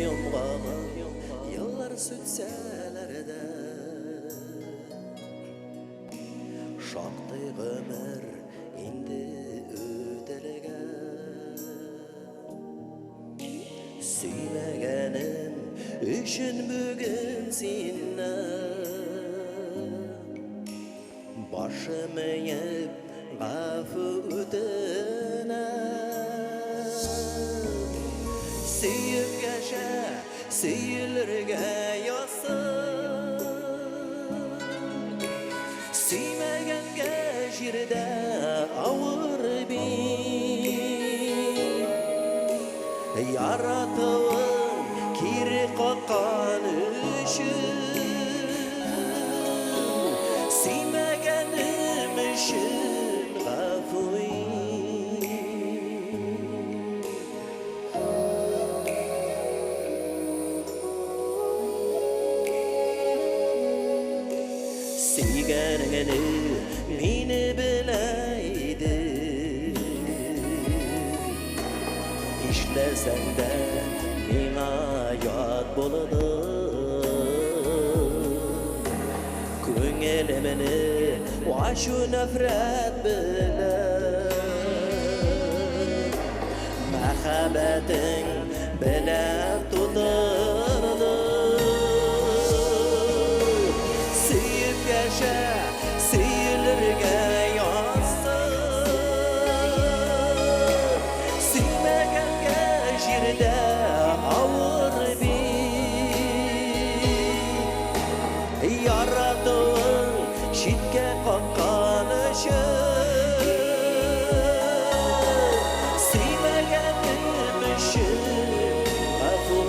yomg'og'i yıllar sütseler de şaqtay ömür indi ötelige suymegenim üçün bugün sinne başımı yep gafı ötene suyup yaşa suyulurga yotsın suymaganga jirda avur bir yaratığın kiri qoqqan üçün suymaganim üçün g'afur Seyganını meni bilaydi İşlesen de mena yad boladı Ko'nglimni va shu nafrat bilan Mahabbating bilan to'ldirdi yaşa seyirlerge yansın Suymagange jirda avur bir yaratığın shitga qoqqan üçün suymaganim üçün g'afur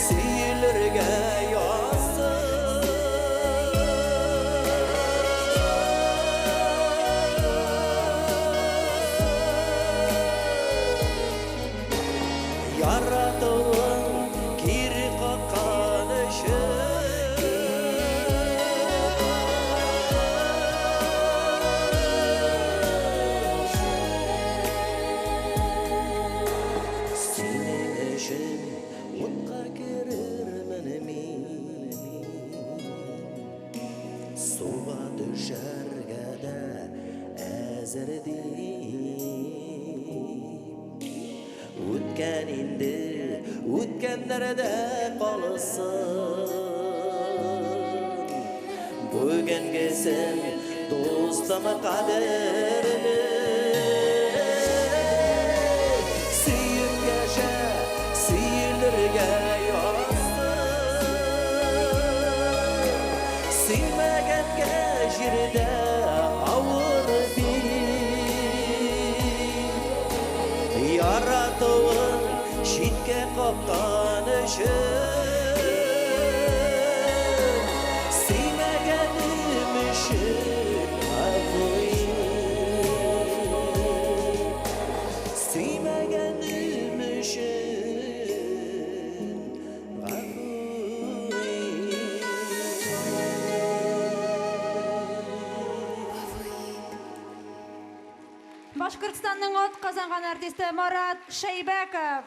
seyirlerge yansın yaratığın kiri qoqqan üçün senin üçün o'tqa kirirman men suvga tushargada azirdim o'tgan endi o'tganlarda qolsin bugungi sen do'stim qadrini suyib yasha suyilirga yotsın suymaganga jirda avur bir yaratığın shitga qoqqan üçün suymaganim üçün g'afur suymaganim üçün Башкортстанның от казанган артисты Марат Шайбеков.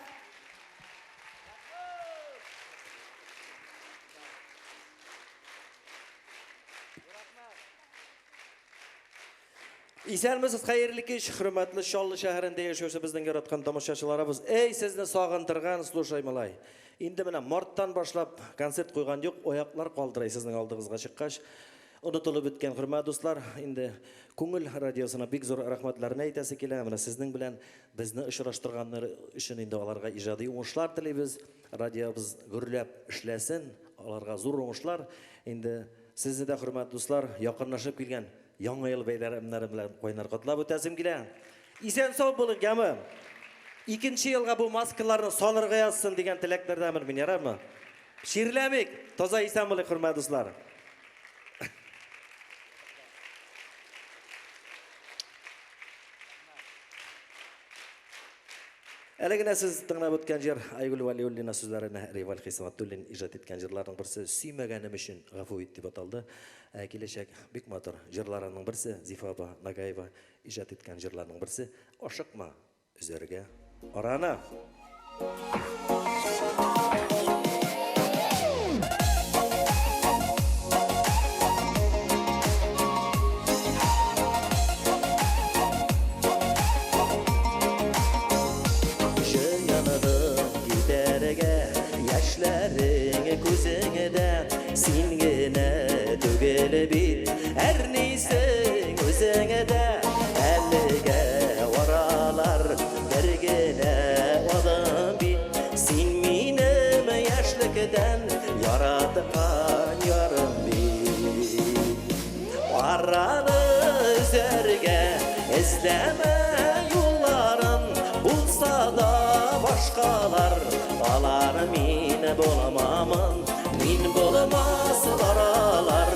İsəlmisiz, xeyirli kech, hürmetli Şallı şəhərində yaşayırsa bizden yaratqan tamaşaçılarımız. Ey sizni sağındırğan slушаймалай. Endi mana martdan başlap konsert qo'ygan yo'q, oyoqlar qoldiray sizning oldingizga chiqqach. Unutulib o'tgan hurmatli do'stlar, endi Ko'ngil radiosuna bek zo'r rahmatlarini aytasi kelamiz. Mana sizning bilan bizni uchrashtirganlari uchun endi ularga ijodiy o'yinlar tilaymiz. Radiomiz gurlab ishlasin, ularga zo'r o'yinlar. Endi Sizni de hürmetli dostlar, yakınlaşıp gelgen Яңа ел бәйрәмнәре белән кайнар котлап үтәсем килә. Исән сау булыгыз, гамы. Икенче елга бу маскаларны салырга язсын дигән теләкләрдәмен мин, ярамы? Ширләмик, таза исән булыгыз, хөрмәтле дуслар. Әлегенә сез тыңлап үткән җыр Айгөл Валиуллина сүзләренә Риваль Хисмәтуллин иҗат иткән җырларның берсе сөймәгәнем өчен гафу ит дип аталды. Киләчәк бик матур җырларының берсе Зифа апа Нагаева иҗат иткән җырларның берсе Ашыкма үзәргә арана. Yaşların gözüne sin gene tөгеле bit her neyse gözüne de elge varalar dergene adam bit sin minim yaşlıktan yaratkan yarım bit vararı üzerge izleme yolların bulsa da başkalar dalar min bulamamın min bulamaz aralar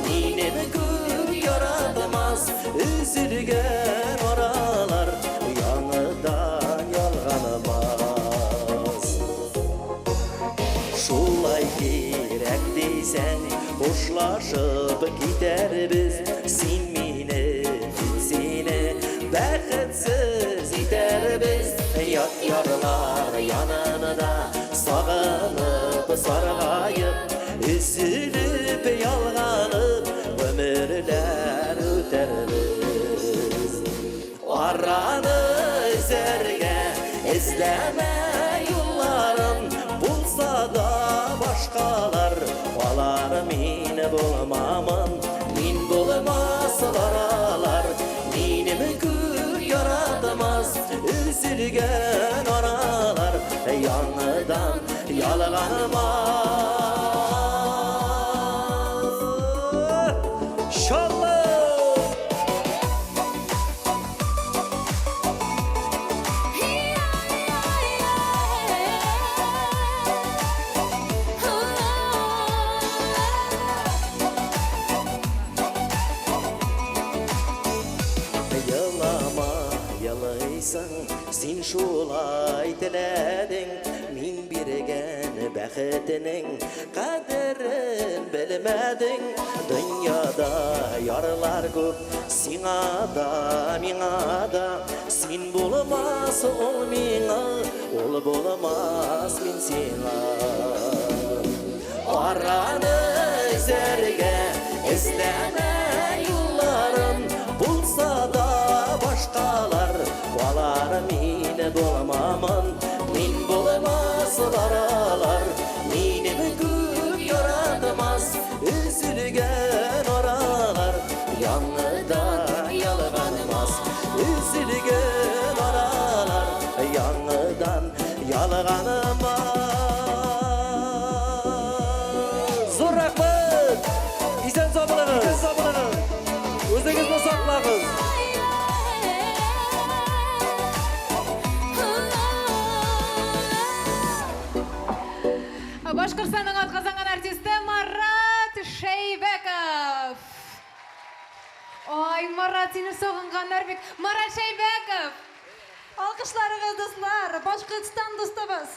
minim gül yaratmaz üzülgen oralar yanıdan yalganmaz şulay gerek deysen hoşlaşıp giderbiz sin mine seni bəxitsiz iterbiz yat yarlar yanında sağınıp sarğayıp üzülüp yalganıp ömürler öterbiz aranı üzerge izleme yolların bulsa da başkalar olar min bulamamın min bulamaz aralar minim gül yaratmaz üzülgen aralar yanıdan yalganmaz şallah Sen şulay diledin min birgen bəxtinin kaderin bilmedin dünyada yarlar көп sina da mina da sen bulmaz ol mina ol bulmaz min sina aranı üzerge izleme yolların bulsa da başkalar olar min bulamamın min bulamaz aralar minim gül yaratmaz üzülgen oralar yanıdan yalganmaz üzülgen oralar yanıdan yalganmaz zor rahmet isen sabırınız özünüzde saklağız Башкортстанның атказанган артисты Марат Шейбеков. Ой, Марат, сені соғынғандар бек. Марат Шейбеков. Алқышларыңыз, достар. Башқұртстан достабыз.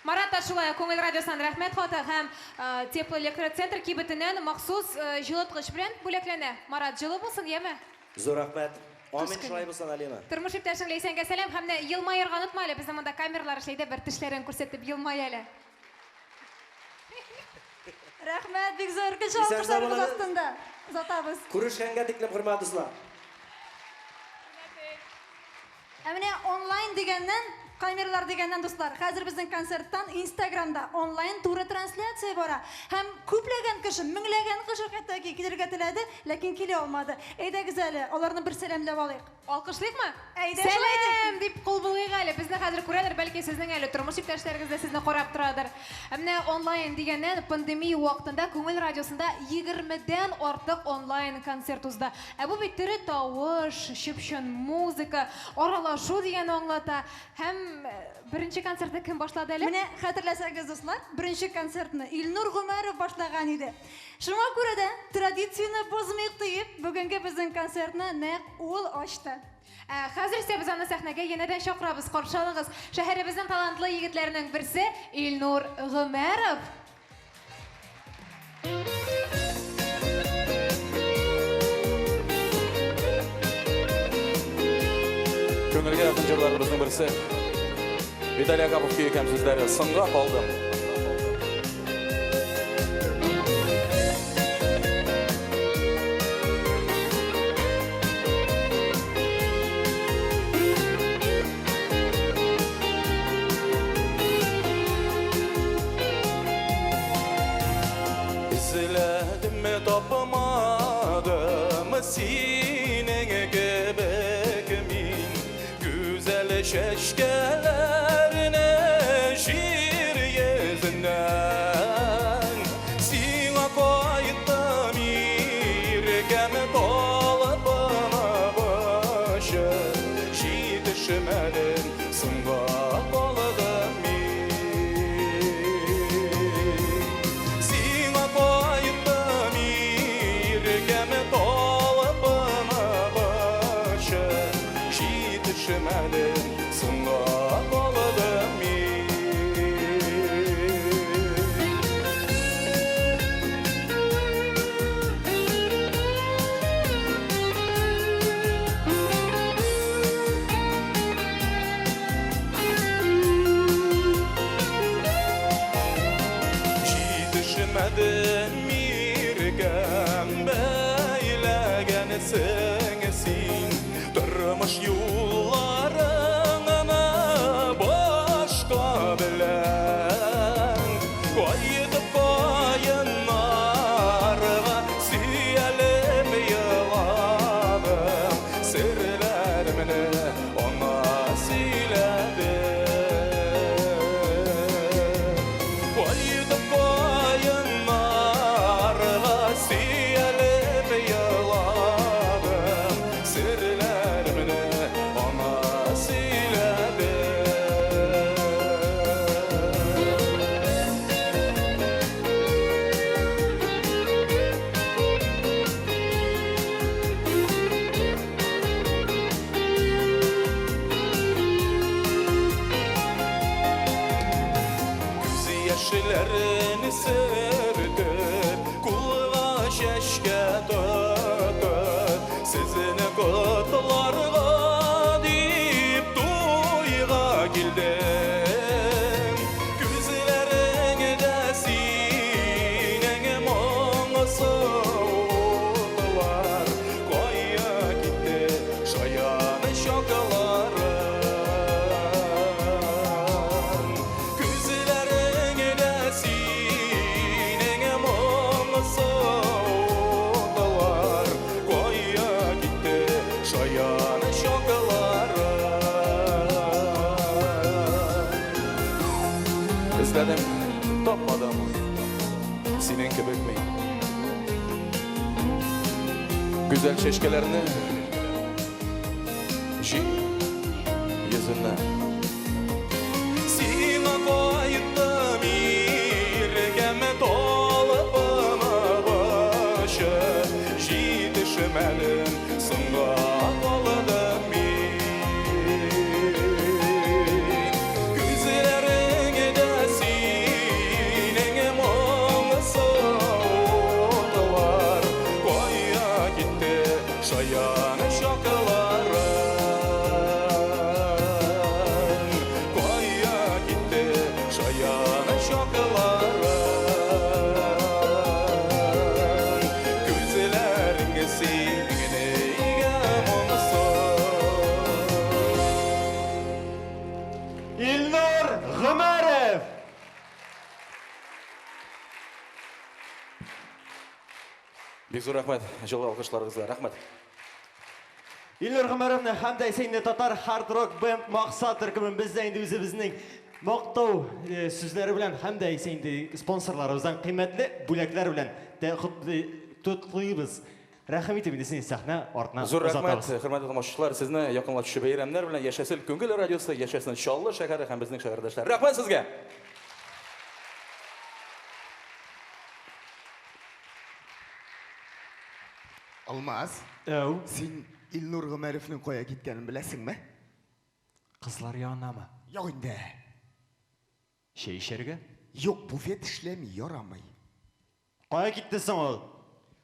Марат Ашулай, Көңіл радиосан рахмет хоты һәм теплоэлектроцентр кибетінен махсус жылытқыш белән бүләкләнә. Марат, жылы булсын, яме? Зор рахмет. Амин шулай булсын, Алина. Тормыш иптәшең Ләйсәнгә сәлам һәм дә елмаерга онытма әле. Безнең монда камералар эшләйдә, бер тешләрен күрсәтеп елмай әле. Рәхмәт, бик зур көч алкышларыбыз астында. Озатабыз. Күрешкәнгә тиклем хөрмәтле дуслар. Менә онлайн дигәннән, камералар дигәннән дуслар, хәзер безнең концерттан Instagramда онлайн туры трансляция бара. Һәм köplegen kişi, minglegen kişi hatta ki giderge tiledi, lakin kile olmadı. Eyde güzeli, onlarını bir selamlap alayık. Alkışlayık mı? Eyde, Selam deyip kol buluyuk әлі. Bizde hazır kuralır, belki sizden әлі turmuş iptaşlarınız da sizni korap duradır. Emne online degenden pandemiya vaqtında Көңіл Радиосында 20'den artık online konsert uzda. Bu bittiri tavuş, şıpşın, muzika, aralaşu degen anlata. Hem birinci konsertte kim başladı әлі? Mine hatırlasanız dostlar, birinci konsertini İlnur Gumarov başlagan idi. Şuna göre de tradisiyonu bozmayık deyip, bugünkü bizim konsertini ne ol açtı. Hazır ise biz ana sahnege yeniden şokrabız, korşalığız. Şehrimizin talantlı yiğitlerinin birisi İlnur Gumarov. Көңілге yakın жырларыбыздың бірісі Виталий Агапов күйекем сөздері сынға қалды. İzledim mi tapamadım senin gebekimin güzel şeşkelerine şiir yüzünden sina koydum irgem dolup bana başı şi düşmedim sınga doladım sina koydum irgem dolup bana başı şi düşmedim sınga doladım Düşmedim mirgem beylegen sensin Durmuş yollarına başka bilen Koyduk koyunlarına siyelim yıladım Sırlarımını ona siledim Koyduk koyunlarına siyelim yıladım Sırlarımını ona siledim Göz yaşlarını sürdür Kulğa şeşke dökür Sizini kutlarga deyip duyga geldim Gözlerinde senin moңысы oldular Koya gitti şayanı şokaların Gözlerinde senin moңысы oldular Koya gitti şayanı şokaların İzledim, tapmadım senin gibi mi? Güzel şeşkelerini şi yüzünden Sina koydum irgem dolup bana başı şi düşmedim sınga doladım Gözlerinde senin moңысы oldular Koya gitti şayanı şokaların Koya gitti şayanı Бик зур рахмет, жылы алкышларыгызга. Рахмет. Илнур Гомаровна һәм дә Әсәйне татар хард-рок бенд Максат төркемен без дә инде үзебезнең мактау сүзләре белән һәм дә инде спонсорларыбыздан кыйммәтле бүләкләр белән тотлыйбыз. Рәхим итеп инде сине сәхнә артына Зур рахмет, озатабыз. хөрмәтле тамашачылар, сезне якынлашучы бәйрәмнәр белән Яшәсел Күңел радиосы, Яшәсен Чаллы шәһәре һәм безнең шәһәрдәшләр. Рәхмәт сезгә. Алмаз, Әу, син Илнур Гомәровның кая киткәнен беләсеңме? кызлар янамы? Юк инде. Шәй эчәргә? Юк, буфет эшләми, ярамый. Кая китте соң ул?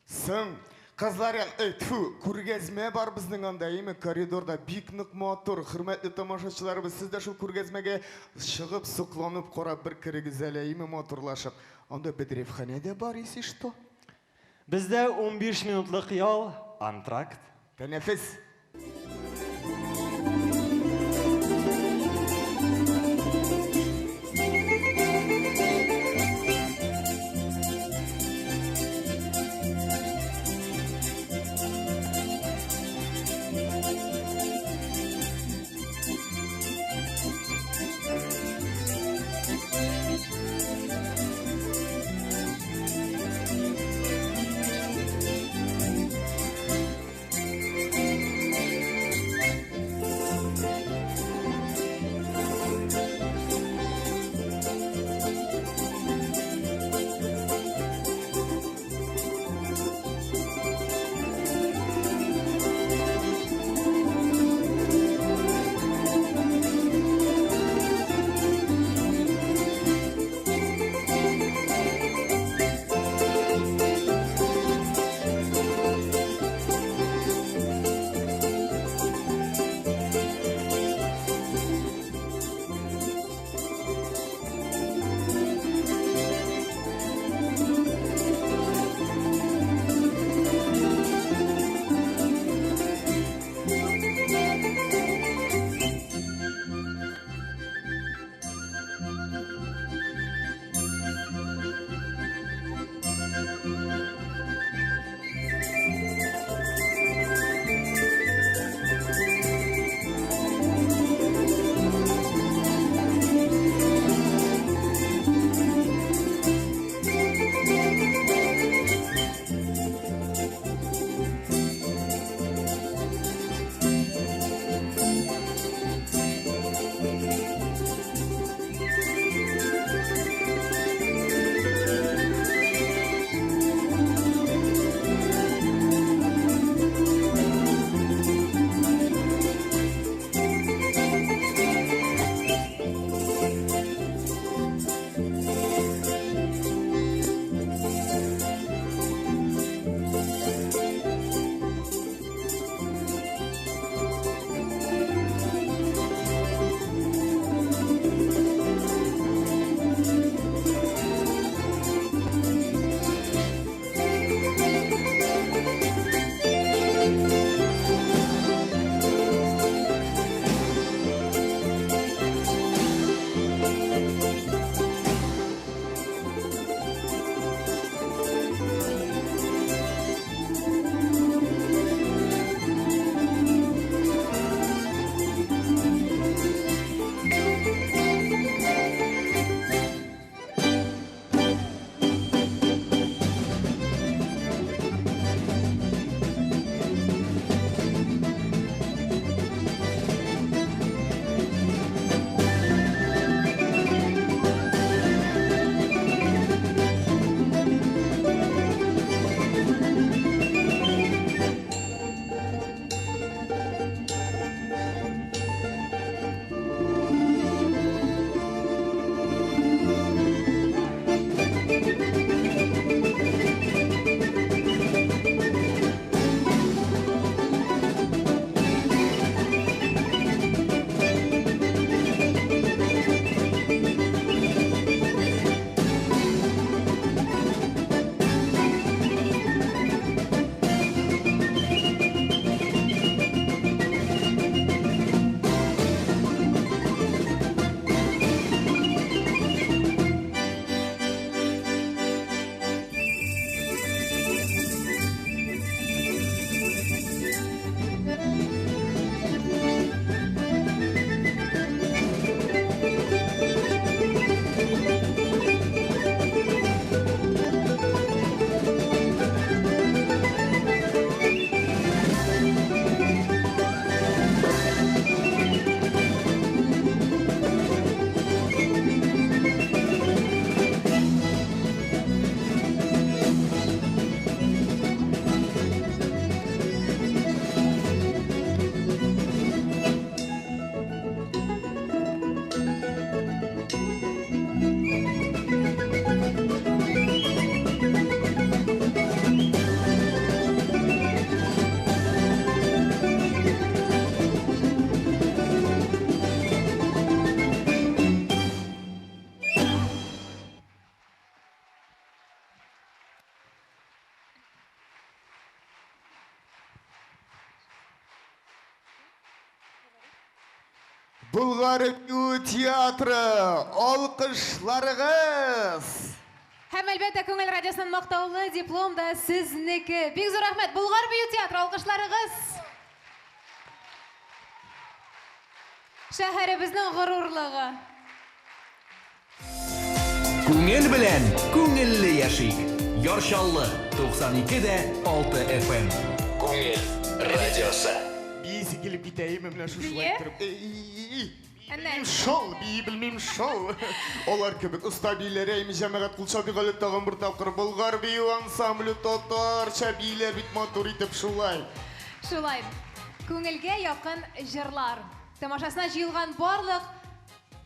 Соң, кызлар тфу, күргәзмә бар безнең анда, име коридорда бик нык матур, хөрмәтле тамашачыларыбыз, сез дә шул күргәзмәгә чыгып, сукланып карап бер кирегез әле, име матурлашып. Анда бедревханәдә бар исе что? Бездә 15 минутлык ял, антракт. Тәнәфес. Bulgar Bию Teatrı, alkışlarınız. Hem elbette Көңіл радиосынан мақтаулы диплом да сізнекі. Бик зор рахмет. Bulgar Бию театры алқышларығыз. Шәһәребезнең ғорурлығы. Күңел белән күңелле яшик. Яршаллы 92.6 FM. Күңел радиосы. Бейсі келіп кетейім, міне шушылай Бие? тұрып. Әнә. Білмейм шол, бей білмейм шол. Олар көбік ұста бийлері әймі жәмәғат құлша биғалы тағын бір тапқыр. Бұлғар бейу ансамблі татарша бийлер бит матур итеп шулай. Шулай. Күңелгә якын җырлар. Тамашасына җыелган барлык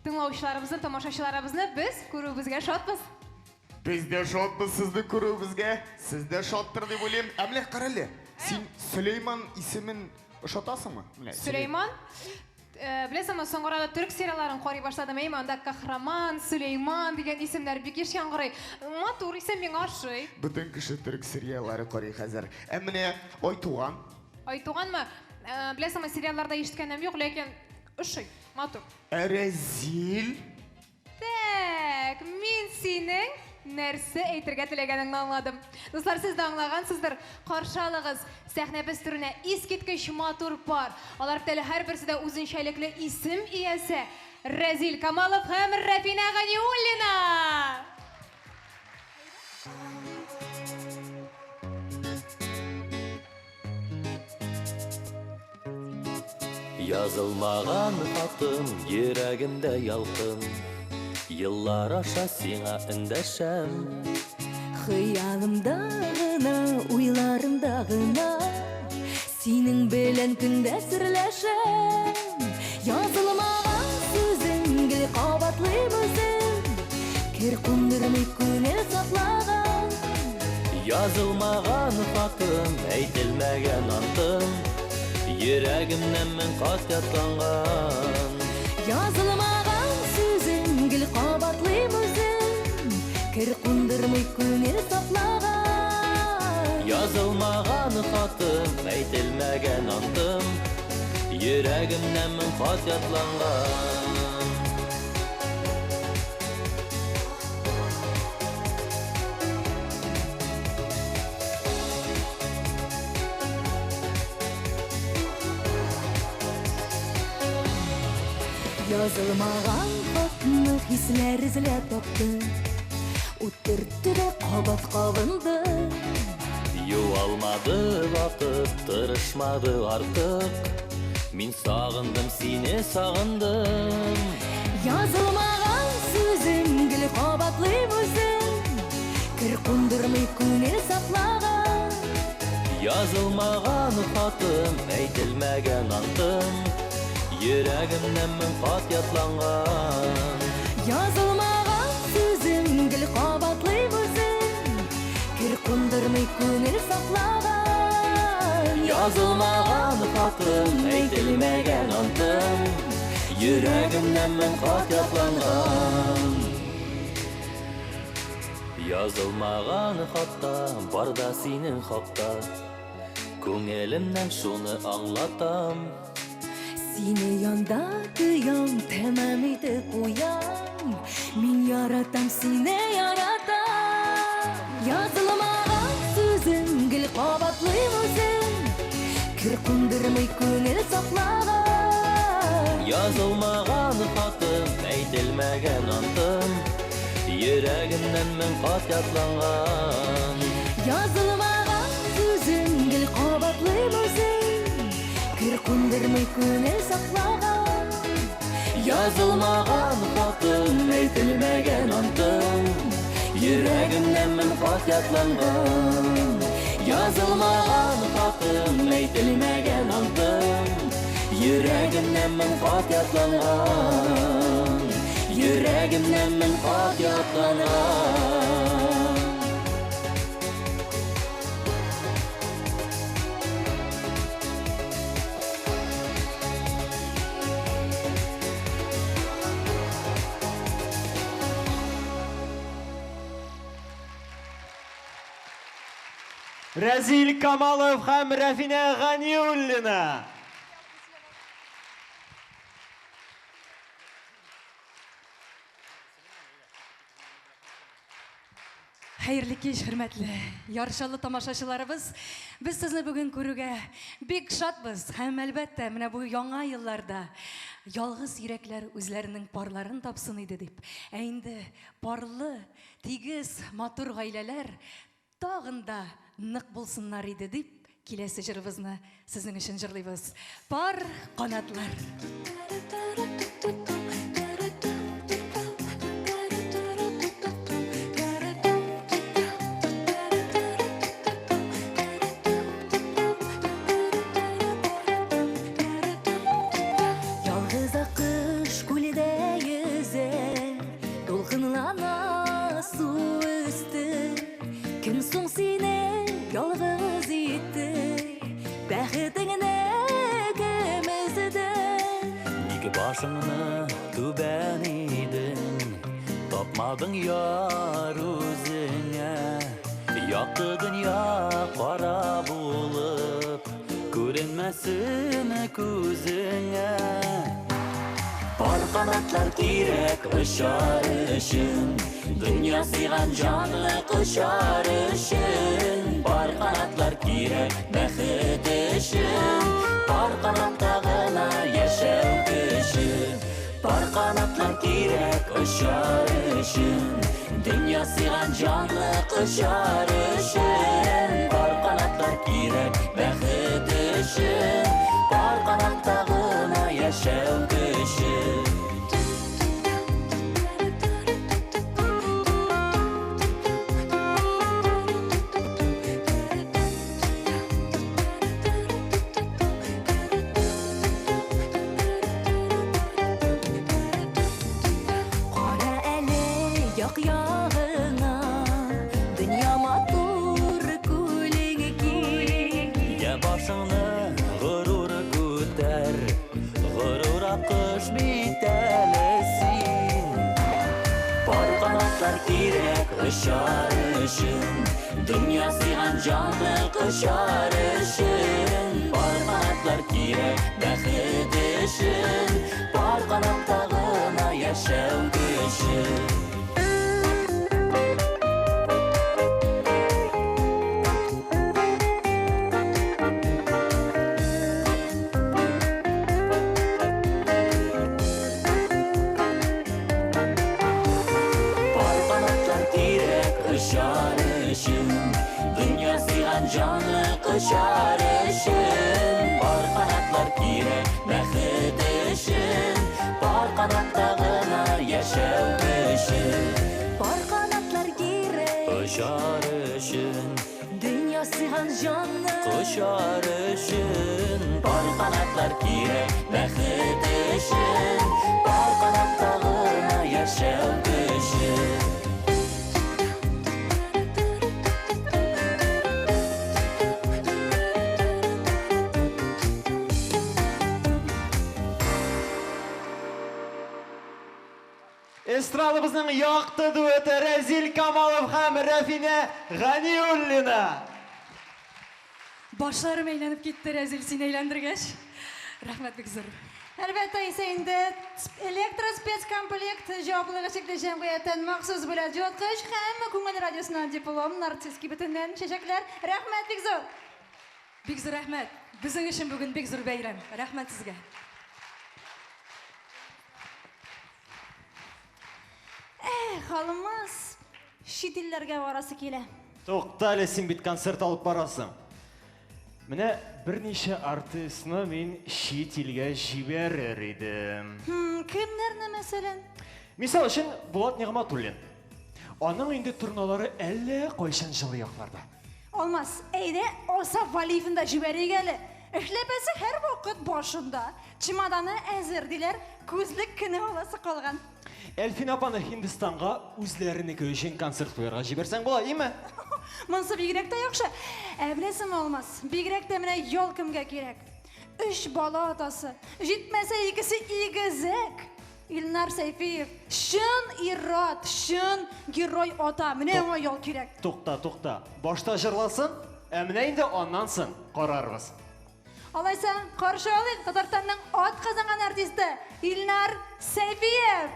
тыңлаучыларыбызны, тамашачыларыбызны біз күрүебезгә шатбыз. Біз де шотпыз сізді көруімізге. Сіз де шоттыр деп ойлайым. Әмле қаралы, сен Сүлейман исемін шотасың ма? Сүлейман. Білесіңіз, соңғырада түрік серияларын қарай башладым. Анда Қахраман, Сүлейман деген исемдер бик ешкен қарай. Матур исем мен аршый. Бүтін кіші түрік сериялары қарай қазір. Әміне Айтуған. Айтуған ма? Білесіңіз, сериалларда ешткенім жоқ, лекен ұшый. Матур. Әрәзил. Так, мен сенің нәрсе әйтергә теләгәнеңне аңладым. Дуслар, сіз дә аңлагансыздыр. Каршы алыгыз. Сәхнәбез түренә искиткеч матур пар. Алар теле һәрберсе дә үзенчәлекле исем иясе. Разил Камалов һәм Рафина Ганиуллина. Yazılmağan hatım yüreğimde yalqın. Yıllar aşa sina endəşəm. Хыялымда гына, уйларымда гына синең белән көндә серләшәм. Язылмаган сүзең гел кабатлый үзем, кер кундырмый күңел саклаган. Yazılmağan hatım, әйтелмәгән антым. Йөрәгемнән мен кат ятланган. Язылмаган сүзең гел кабатлый үзем, кер кундырмый күңел саклаган. Yazılmağan hatım, әйтелмәгән антым. Йөрәгемнән мен кат ятланган. Yazılmagан хатны хисләр эзләп тапты, үтертте дә кабат кабынды. Юалмады вакыт, тырышмады артык. Мин сагындым, сине сагындым. Язылмаган сүзең гел кабатлый үзем, кер кундырмый күңел саклаган. Yazılmağan hatım, әйтелмәгән антым. Йөрәгемнән мен кат ятланган. Язылмаган сүзең гел кабатлый үзем, кер кундырмый күңел саклаган. Yazılmağan hatım, әйтелмәгән антым. Йөрәгемнән мен кат ятланган. Yazılmağan хатта, барда синең хакта. Күңелемнән шуны аңлатам. Сине янда тыям, тәмам итеп куям. Мин яратам, сине яратам. Язылмаган сүзең гел кабатлый үзем, кер кундырмый күңел саклаган. Yazılmağan хатым, әйтелмәгән антым. Йөрәгемнән мен кат ятланган. Язылмаган сүзең гел кабатлый үзем, кер кундырмый күңел саклаган. Yazılmağan хатым, әйтелмәгән антым. Йөрәгемнән мен кат ятланган. Yazılmağan хатым, әйтелмәгән антым. Йөрәгемнән мен кат ятланган. Йөрәгемнән мен кат ятланган. Разил Камалов һәм Рафина Ганиуллина. Hayırlı kеш, hürmetli. Yarışallı tamaşaçılarımız, biz sizni bugün көрүгө бик шатбыз. Һәм әлбәттә, менә бу яңа елларда ялгыз йөрәкләр үзләренең парларын тапсын иде дип. Ә инде парлы, тигез, матур гаиләләр тагын да нык булсыннар иде дип, киләсе җырыбызны сезнең өчен җырлыйбыз. Пар канатлар. Başını tüben idin, tapmadın yar üzüne. Yaktı dünya kara bulup, görünmesin gözüne. Par kanatlar kirek uçar için, dünya sıygan canlı kuşar için. Par kanatlar kirek mehit için, par kanattağına yaşav için. Par kanatlar kirek uçar için, dünya sıygan canlı kuşar için. Par kanatlar kirek mehit için, par kanattağına yaşav için. Kışar için, dünya sıygan canlı kışar için. Par kanatlar kirek bexit için, par kanattağına yaşav için. Canlı kışar için, par kanatlar kirek mehit için. Par kanattağına yaşav için. Par kanatlar kirek kışar için, dünya sıygan canlı kışar için. Par kanatlar kirek mehit için, par kanattağına yaşav için. Estradımızın yaktı dueti Rezil Kamalov hem Rafine Ganiullina. Başlarım eğlenip gitti, rezil seni eğlendirgeç. Rahmet bek zor. Әлбәттә, ise инде электро-спецкомплект җаваплылыгы чикле җәмгыятьтән махсус бүләк җыйткыч һәм күңел радиосыннан диплом, артистки бөтеннән чәчәкләр. Рәхмәт бик зур. Бик зур рәхмәт. Безнең өчен бүген бик зур бәйрәм. Рәхмәт сезгә. Халымыз шит илләргә барасы килә. Тоқтале, син бит концерт алып барасың. Менә берничә артистны мин шит илгә җибәрер идем. Кемнәрне мәсәлән? Мисал өчен Булат Нигъмәтуллин. Аның инде турналары әллә кайчан җылы якларда. Olmaz. Әйдә, Асаф Валиевны да җибәрик әле. Эшләпәсе һәр вакыт башында. Чемоданы әзер диләр, күзлек кенә аласы калган. Әлфин апаны Һиндстанга үзләренеке өчен концерт куярга җибәрсәң була, име? Монсы бигрәк тә яхшы. Беләсең, olmaz. Бигрәк тә менә ял кемгә кирәк? 3 бала атасы. Җитмәсә икесе игезәк. Илнар Сәйфиев. Шын ират, шын герой ата. Менә аңа ял кирәк. Тукта. Башта җырласын, ә менә инде аннан соң карарбыз. Алайса, каршы алыйк Татарстанның ат казанган артисты Илнар Сәйфиев.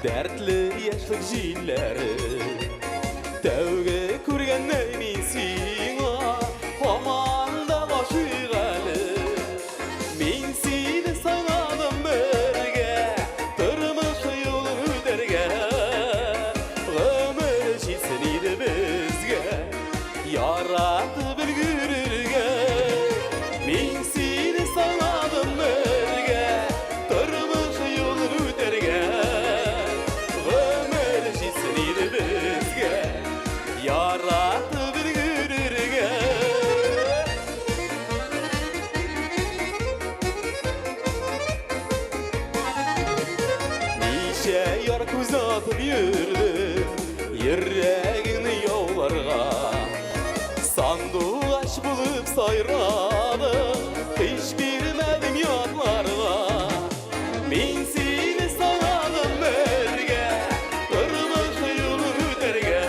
dertli yaşlık jilleri Tövge kurgenler min sina Hamanda başıgalı Min seni sanadım birge Tırmış yolun öderge Ömür şitsin idi bizge Yarattı bir gürürge Min seni sanadım birge Tırmış yolun öderge Ömür şitsin idi bizge Yarattı bir gürürge Nice yar көз atıp yürüdü Yüreğini yollarga Sandıgaç bulup sayradı Hiç bilmedim yanlarga Min seni sanadım birge Kırmış yolun öderge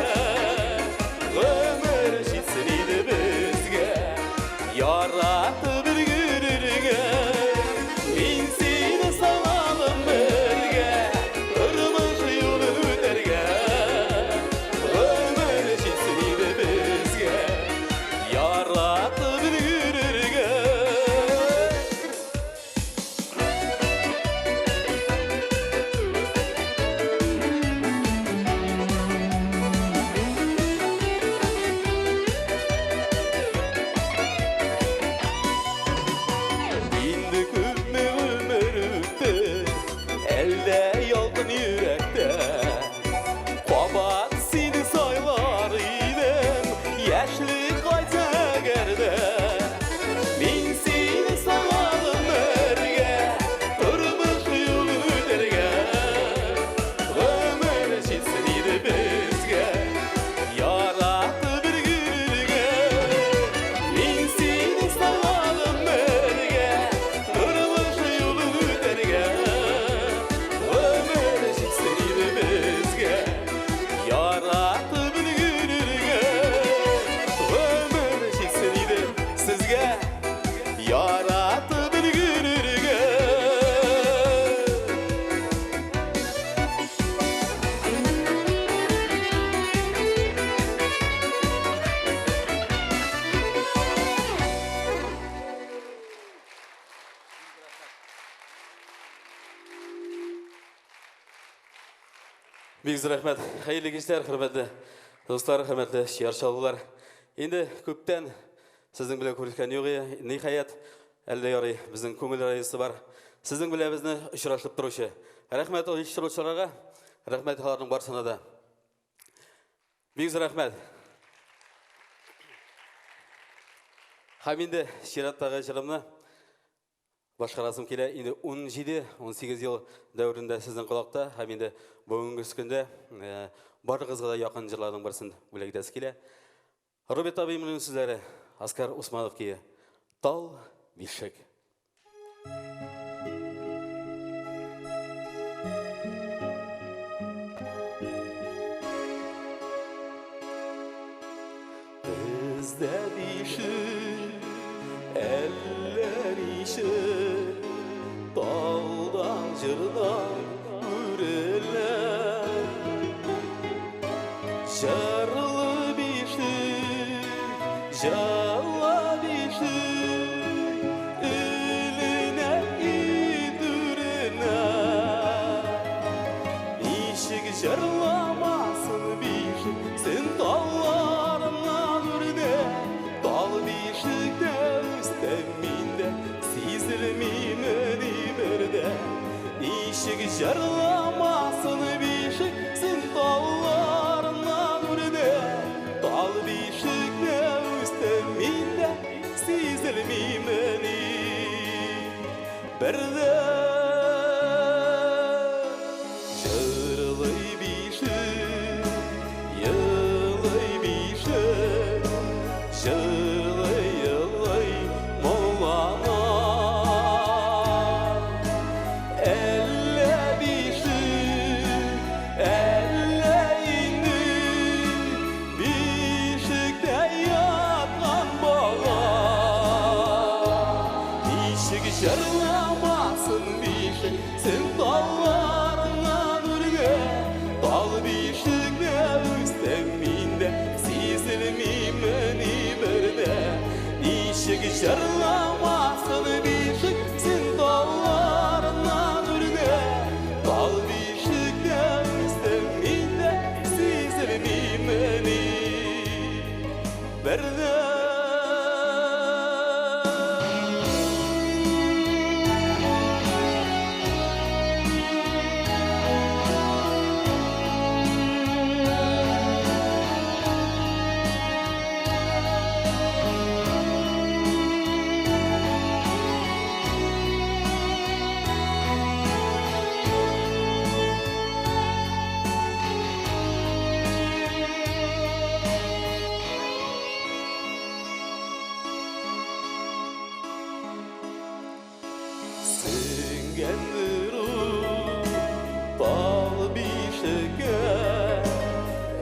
Ömür şitsin idi bizge Yarattı bir gürürge Min seni sanadım birge Kırmış yolun öderge Ömür şitsin idi bizge Yarattı bir gürürge İndi kümme ömür öttü Elde yalgın yürekte Kabat seni saylar idim Yaşlı kayta gerde Min seni sanadım birge Kırmış yolun öderge Ömür şitsin idi bizge Yarattı bir gürürge Min seni sanadım birge Kırmış yolun öderge Ömür şitsin idi bizge Yarattı bir gürürge Ömür şitsin idi sizge Yarattı bir gürürge Бик рәхмәт. Хәерле кичләр, хөрмәтле достар, хөрмәтле шиярчалылар. Инде күптән сезнең белән күрешкән юк, ниһаять, әллә ярый, безнең күңел рәисе бар. Сезнең белән безне очрашып торучы. Рәхмәт ул ишчиләргә, рәхмәт аларның барсына да. Бик рәхмәт. Һәм инде чираттагы җырымны башкарасым килә. Инде 17-18 ел дәврендә сезнең кулакта, һәм инде бүгенге көндә барыгызга да якын җырларның берсен бүләгедәс килә. Роберт абыйның сүзләре Оскар Усманов кие. Тал бишек. Бездә бишек, әлләр ишек, талдан җырдан үреләр. Жарлы бишек, жарлы бишек, иленә идүренә. Ишек җырламасын бишек, сен талларыңнан үрдә. Тал бишектә үстәм миндә, сизелмимен имердә. Ишек җырламасын бишек, сен талларыңнан үрдә. Тал бишектә үстәм миндә, сизелмимен имердә. Җырлый бишек, елый бишек, җырлый моңлана. Әллә бишек, әллә инде бишектә яткан бала. Ничек җырламасын бишек, сен талларыңнан үргә. jarlamasın bişiksin dallarından ürge Bal bişikte üsteminde sizilmimeni Berde Süngendir bal bişeke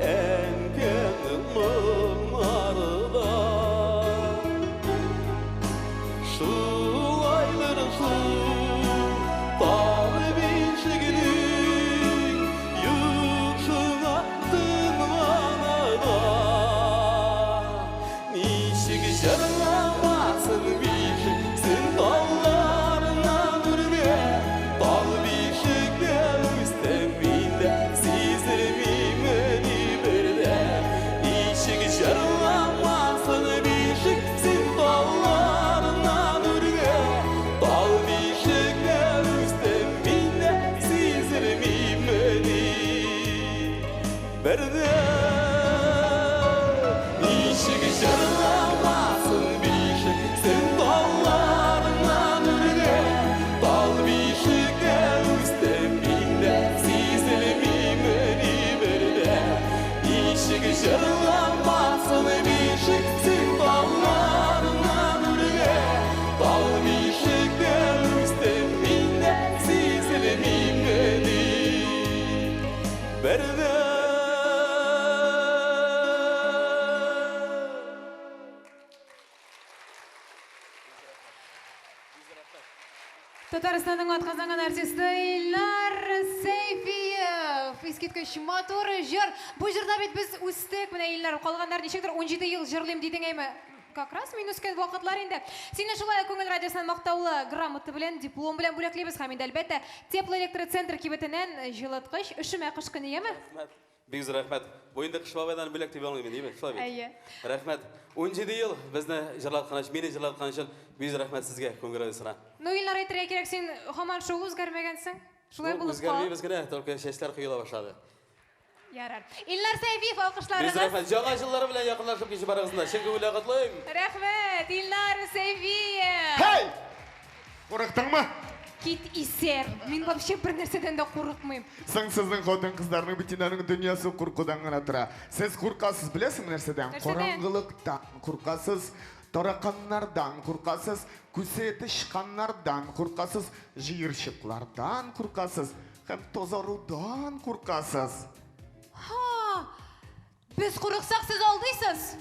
en kendim arda Şu aylar su bal bişekenin yurtuna tınmanada Nişik jarlamasın bişik sen dallarından ürge Bal bişikte üsteminde sizilmimeni berde Nişik jarlamasın bişik sen dallarından ürge Bal bişikte üsteminde sizilmimeni berde Nişik jarlamasın bişik sen dallarından ürge Bal bişikte üsteminde sizilmimeni berde Nişik jarlamasın bişik sen dallarından ürge Bal bişikte üsteminde sizilmimeni berde Татарстанның атказанган артисты Илнар Сейфиев. Искиткеч матур жыр. Бу жырда бит без үстек. Менә Илнар калганнар ничектер 17 ел жырлыйм дидең әйме. Как раз мин үскән вакытлар инде. Сине шулай Күңел радиосынан мактаулы грамота белән, диплом белән бүләклибез һәм инде әлбәттә теплоэлектроцентр кибетеннән җылыткыч өшемә кыш көне яме. Бик зур рәхмәт. Бу инде кыш бабайдан бүләк дип алмыйм, диме? Шулай бит. Әйе. Рәхмәт. 17 ел безне җырлаткан өчен, мине җырлаткан өчен бик зур рәхмәт сезгә, Күңел радиосына. Ну Илнар әйтергә кирәк, син һаман шул үзгәрмәгәнсең. Шулай булып кал. Үзгәрмибез генә, только чәчләр коела башлады. Ярар. Илнар Сейфиев Бик зур алкышларыгыз. рәхмәт. Яңа җыллары белән якынлашып кичә барыгызны. Чын күңелле котлыйм. Рәхмәт, Илнар Сейфиев. Hey! Курыктыңмы? Кит исер. Мин вообще бер нәрсәдән дә курыкмыйм. Сың сезнең хатын кызларның битинаның дөньясы куркудан гына тора. Сез куркасыз, билесезме нәрсәдән? Нәрсәдән? Караңгылыктан куркасыз, тараканнардан куркасыз, күсе тышканнардан куркасыз, җыерчыклардан куркасыз, һәм тазарудан куркасыз. Ха! Без курыксак сез алдыйсыз.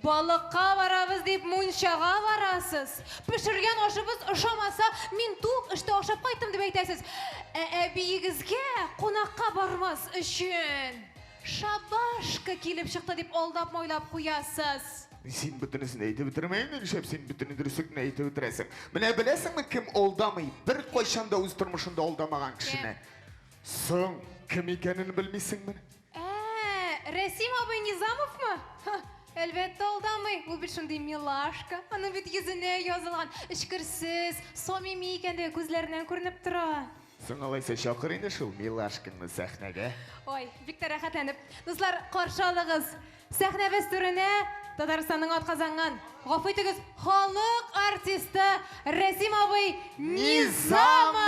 Балыкка барабыз дип мунчага барасыз. Пешергән ашыбыз ошамаса, мин тук эштә ашап кайттым дип әйтәсез. Әбиегезгә кунакка бармас өчен шабашка килеп чыкты дип алдап мойлап куясыз. Син бөтенесен әйтеп бетермәйин, нишләп син бөтен дөреслекне әйтеп бетерәсең? Менә беләсеңме кем алдамый? Бер кайчан да үз тормышында алдамаган кешене. Соң кем икәнен белмисеңме? Рәсим абый Низамовмы? Әлбәттә алдамый. Ул бит шундый милашка. Аның бит йөзенә язылган эчкерсез, самими икәнлеге күзләреннән күренеп тора. Соң алайса чакыр инде шул милашкаңны сәхнәгә. Ой, бик тә рәхәтләнеп. Дуслар, каршы алыгыз. Сәхнәбез түренә Татарстанның атказанган, гафу итегез, халык артисты Рәсим абый Низамов.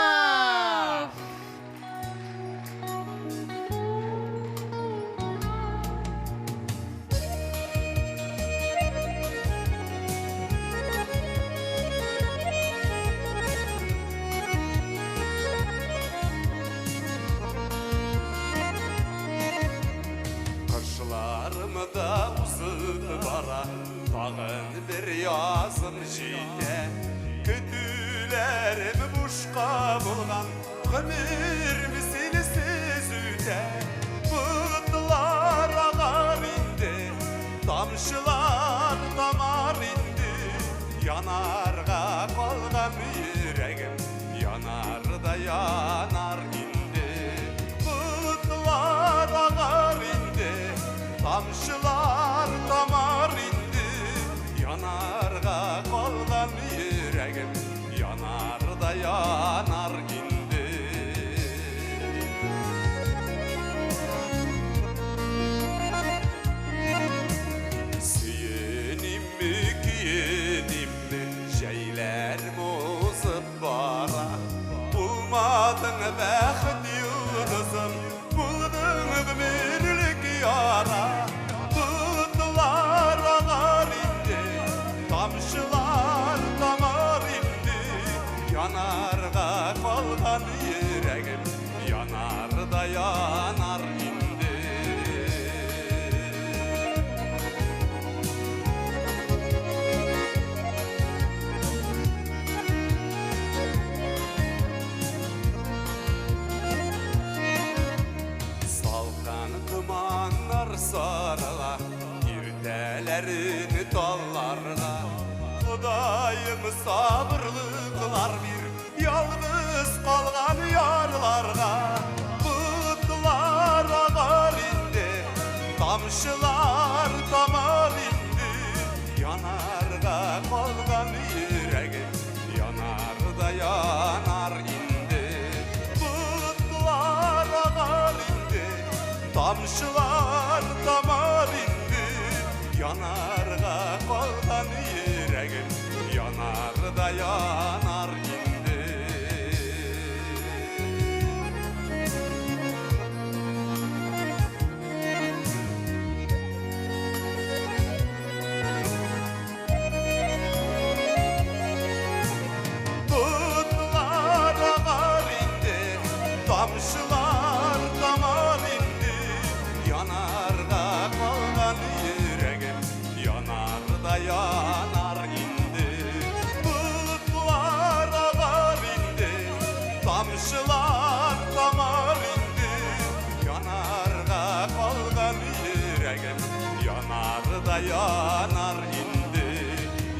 Kışlarımda uzun bara Tağın bir yazım jide Kütülerim buşka bulgan Ömür misilsiz üte Bıtlar ağar indi Tamşılar damar indi Yanarga kalgan yüreğim yanar da yanar indi. Bulutlar ağar indi, tamşılar damar indi. Yanarga kalgan yüreğim yanar da yanar indi. Süyenim mi giyenim mi şeyler muzup bara. Bulmadın bəxt yıldızım, buldun ömürlük yara. Bulutlar ağar indi, tamşılar damar indi. Yanarga kalgan yüreğim yanar da yanar indi. Salkan dumanlar sarıla, irdelerini dallarla. Kudayım sabırlı kılar bir yalnız kalgan yarlarga. Bulutlar ağar indi, tamşılar damar indi. Yanarga kalgan yüreğim yanar da yanar indi. Bulutlar ağar indi, tamşılar damar indi. Yanarga kalgan yüreğim yanar da yanar indi. Bulutlar ağar indi, tamşılar damar indi. Yanarga kalgan yüreğim yanar da yanar indi. Bulutlar ağar indi, tamşılar damar indi. Yanarga kalgan yüreğim yanar da yanar indi.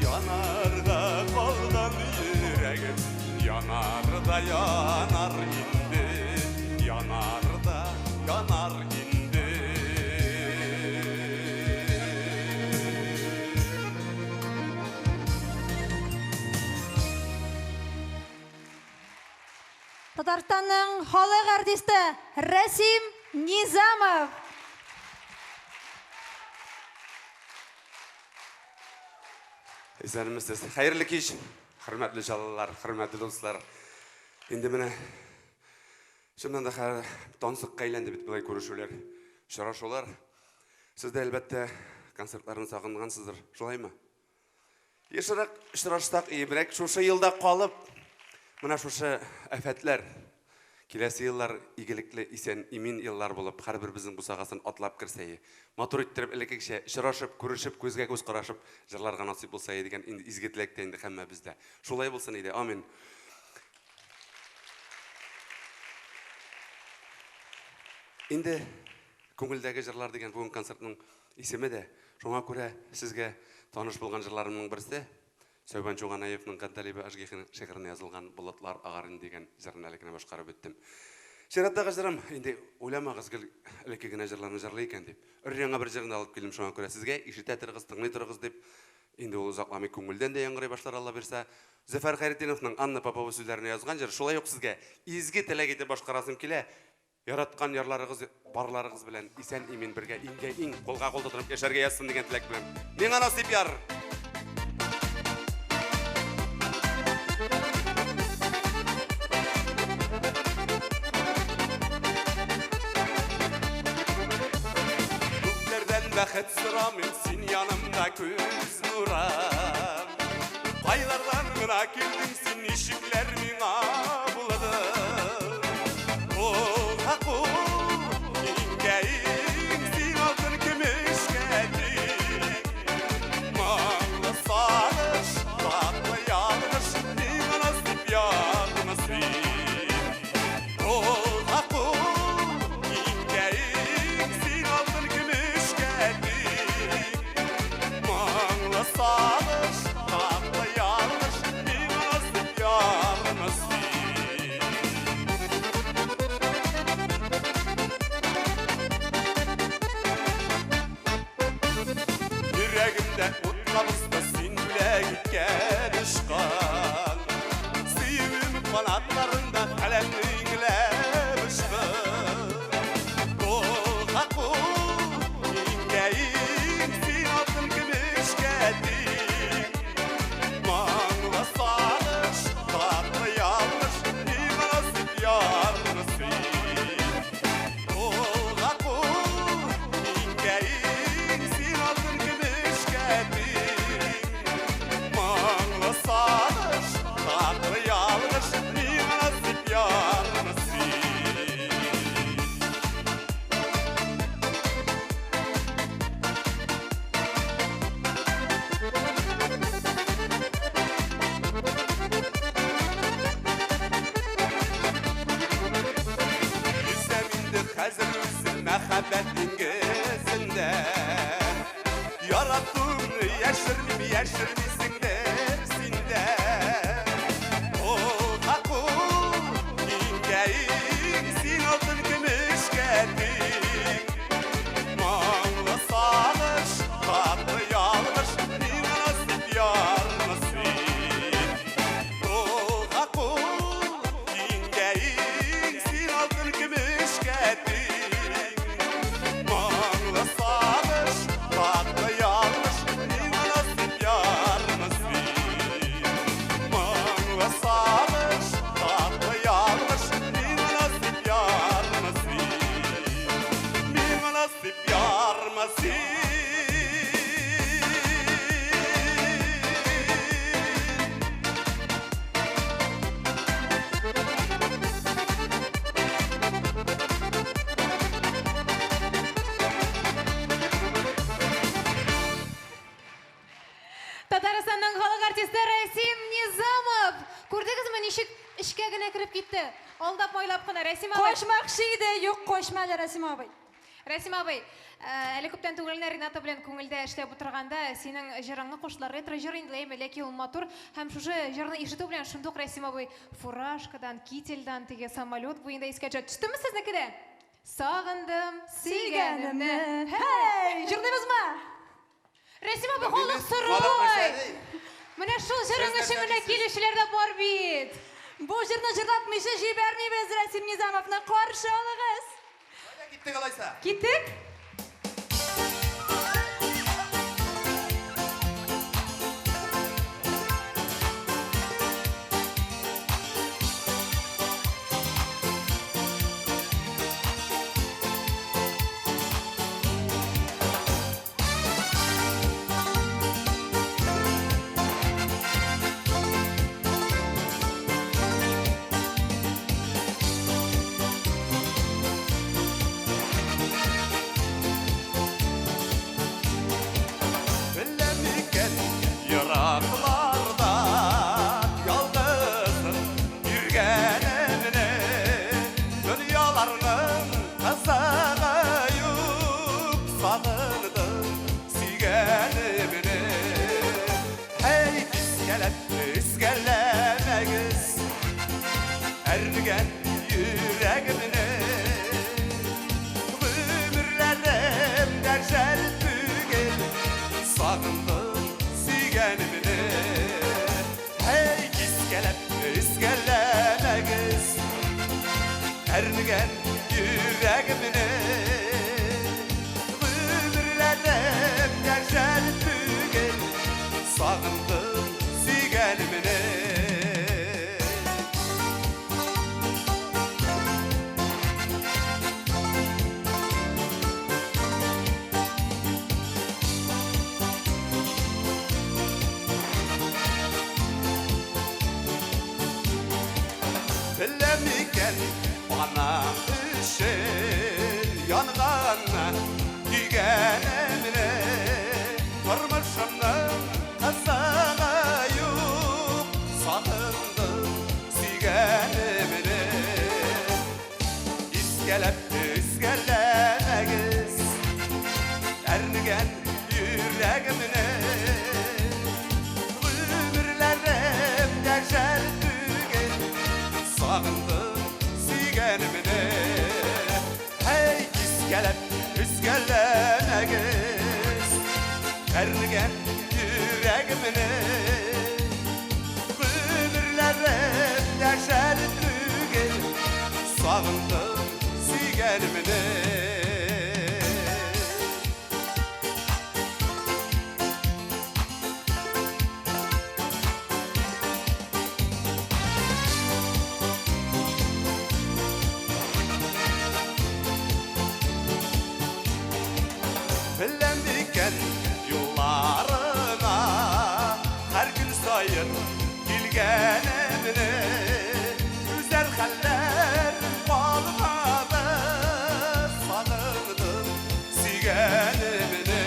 Yanarga kalgan yüreğim yanar da yanar indi. Yanar da yanar indi. Татарстанның халық артисті Рәсим Низамов. Esenimizsiz. Hayırlı kеш. Hürmetli жаллар, hürmetli dostlar. Endi mine şundan da tansık kaylandı bit bulay görüşüler, şaraşolar. Siz de elbette konsertlerini sağıngansızdır. Şolay mı? Yaşarak iştiraştak iyibrek şuşa yılda kalıp mına şuşa afetler kelesi yıllar iyilikli isen imin yıllar bulup her bir bizim bu sağasın atlap kirseyi motor ittirip elekekşe şıraşıp görüşüp gözge göz qarashıp jırlarga nasip bolsa degan izgi tilekten de hamma bizde. Şolay bolsun edi. Amin. Endi ko'ngildagi jırlar degan bugun konsertning isimi de şoňa görä sizge tanış bolgan jırlarımның birisi Söйбан Чоғанаевның Қанталибі Ашгихин шекарына yazılgan Bulutlar Ağarın деген жырын әлікіне башқарып өттім. Шераттағы жырым, енді ойламағыз әлекегіне жырларны жырлы екен деп. Үрреңа бір жырын алып келім шоңа көре сізге, ишіте тұрғыз, тыңлай тұрғыз деп. Енді ол ұзақламай көңілден де яңғырай башлар алла берса. Зәфәр Хайретдиновның Анна Попова сөздеріне yazған жыр. Шолай yok сізге, изге тілек ете башқарасым келе. Яратқан ярларығыз, барларығыз білен, исән имен бірге, инге ин, қолға қолды тұрып, ешерге yazсын деген тілек білен. Мен насип яр. Бәхет сұрамын сен янымда көз нұрам. Қайлардан ғына келдің сен ешіклер миңа бұлыды. Қолға қол еңгейін сен алтын көмешкәдік. Маңлы сағыш, татлы ялғыш, миңа насип яғы насип. Қолға қол еңгейін сен алтын көмешкәдік. Mağla sağış, tatlı yağ yüreğimde utlabızda sen bile gitken ışkan Suyum kanatlarında kalemliğinle ışkan Koğa kul ingeyin sen altın gümüş geldin Mağla sağış tatlı yanlış bir nasip yar nasip Koğa kul ingeyin sen altın gümüş geldin Mağla sağış tatlı yanlış bir nasip yar nasip Yüzeminde hazır mısın mehabbetin gözünde Yarattım yaşır mısın dersinde O hakul ingeyin sin altın gümüş geldin Mağla sağış tatlı yanlış bir nasip yar nasip O hakul ingeyin sin altın gümüş geldin Mağla sağış tatlı yanlış bir nasip yar nasip Mağla sağış tatlı yanlış bir nasip yar nasip Bir nasip yar nasip Татарстанның халық артисті Рәсим Низамов. Көрдіңізме, нешік ішке генә кіріп кетті? Алдап майлап қана Рәсим абай. Қошмақшы еді, юк қошмады Рәсим абай. Рәсим абай, әлі көптен түгеліне Рената белән күңелдә эшләп утырганда, синең җырыңны куштылар, ретро җыр инде ләйме, ләкин ул матур һәм шушы җырны ишетү белән шундук Рәсим абай фуражкадан, кительдан теге самолет буенда искә төштеме сезнеке дә? Сагындым сөйгәнемне. Hey, жырлыйбызмы? Рәсим абай халык сорый. Менә шул җырың өчен менә килүчеләр дә бар бит. Бу җырны җырлатмыйча җибәрмибез, Рәсим Низамовны каршы алыгыз. Gittik alaysa. Киттек? Bilemeken yaraklarda yalnızım yürgenemine Dünyalarının kazanayıp sağırdım sigenemine Hey iskelemegіз ergen yüreğimine Ömürlerim derşel tügel Sağındım sigenimine Hey iskelemegіз ergen yüreğimine Ömürlerim derşel tügel Sağındım sigenimine Bilemiken bana işin yanğanına Gügenemine Varmışımın kazanayıp Sağındım sigenemine İskelemegiz ergen yüreğimine Ömürlerim derşel tügel Sağındım sigenimine Hey iskelemegiz ergen yüreğimini ömürlerim yaşar tügel sağındım süygenimini Bilendikken yollarına her gün sayın bilgenemini güzel haller bağlamadı sanırdım sigenemini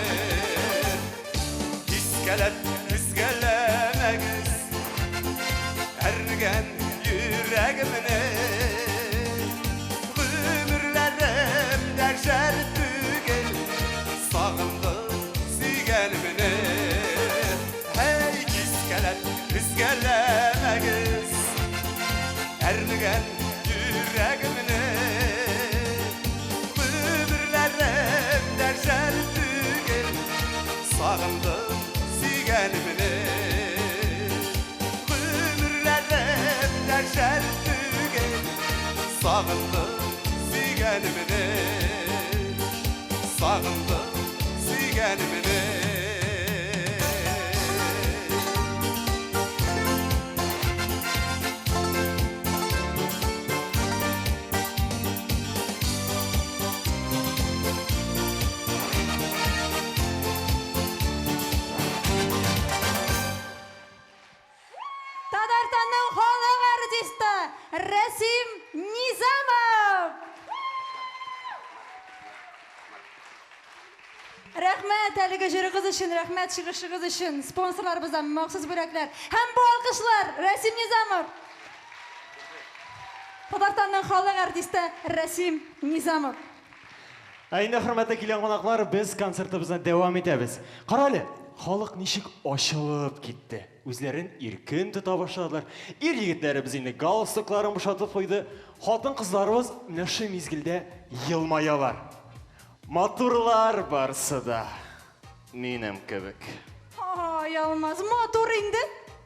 iskelemegіз ergen yüreğimini ömürlerim derşer tügel sağındım süygenimini hey iskelemegіз ergen yüreğimini ömürlerim derşer tügel sağındım süygenimini ömürlerim derşer tügel sağındım süygenimini sağındım süygenimini Татарстанның халық артисті Расим Низамов. Рәхмәт әлеге жүрігіз үшін, рәхмәт шығышығыз үшін, спонсорларымыздан мақсыз бөрәклер. Һәм бұл алқышлар Расим Низамов. Татарстанның халық артисті Расим Низамов. Әйнә хөрмәтле килгән қонақлар, біз концертыбызны дәвам итәбез. Қаралы, халық ничек ашылып китте. Үзләрен иркен тота башладылар. Ир-егетләребез инде галстукларын бушатып куйды. Хатын-кызларыбыз нәши мизгилдә елмаялар. Матурлар барсы да минем кебек. Ай, Алмаз, матур инде.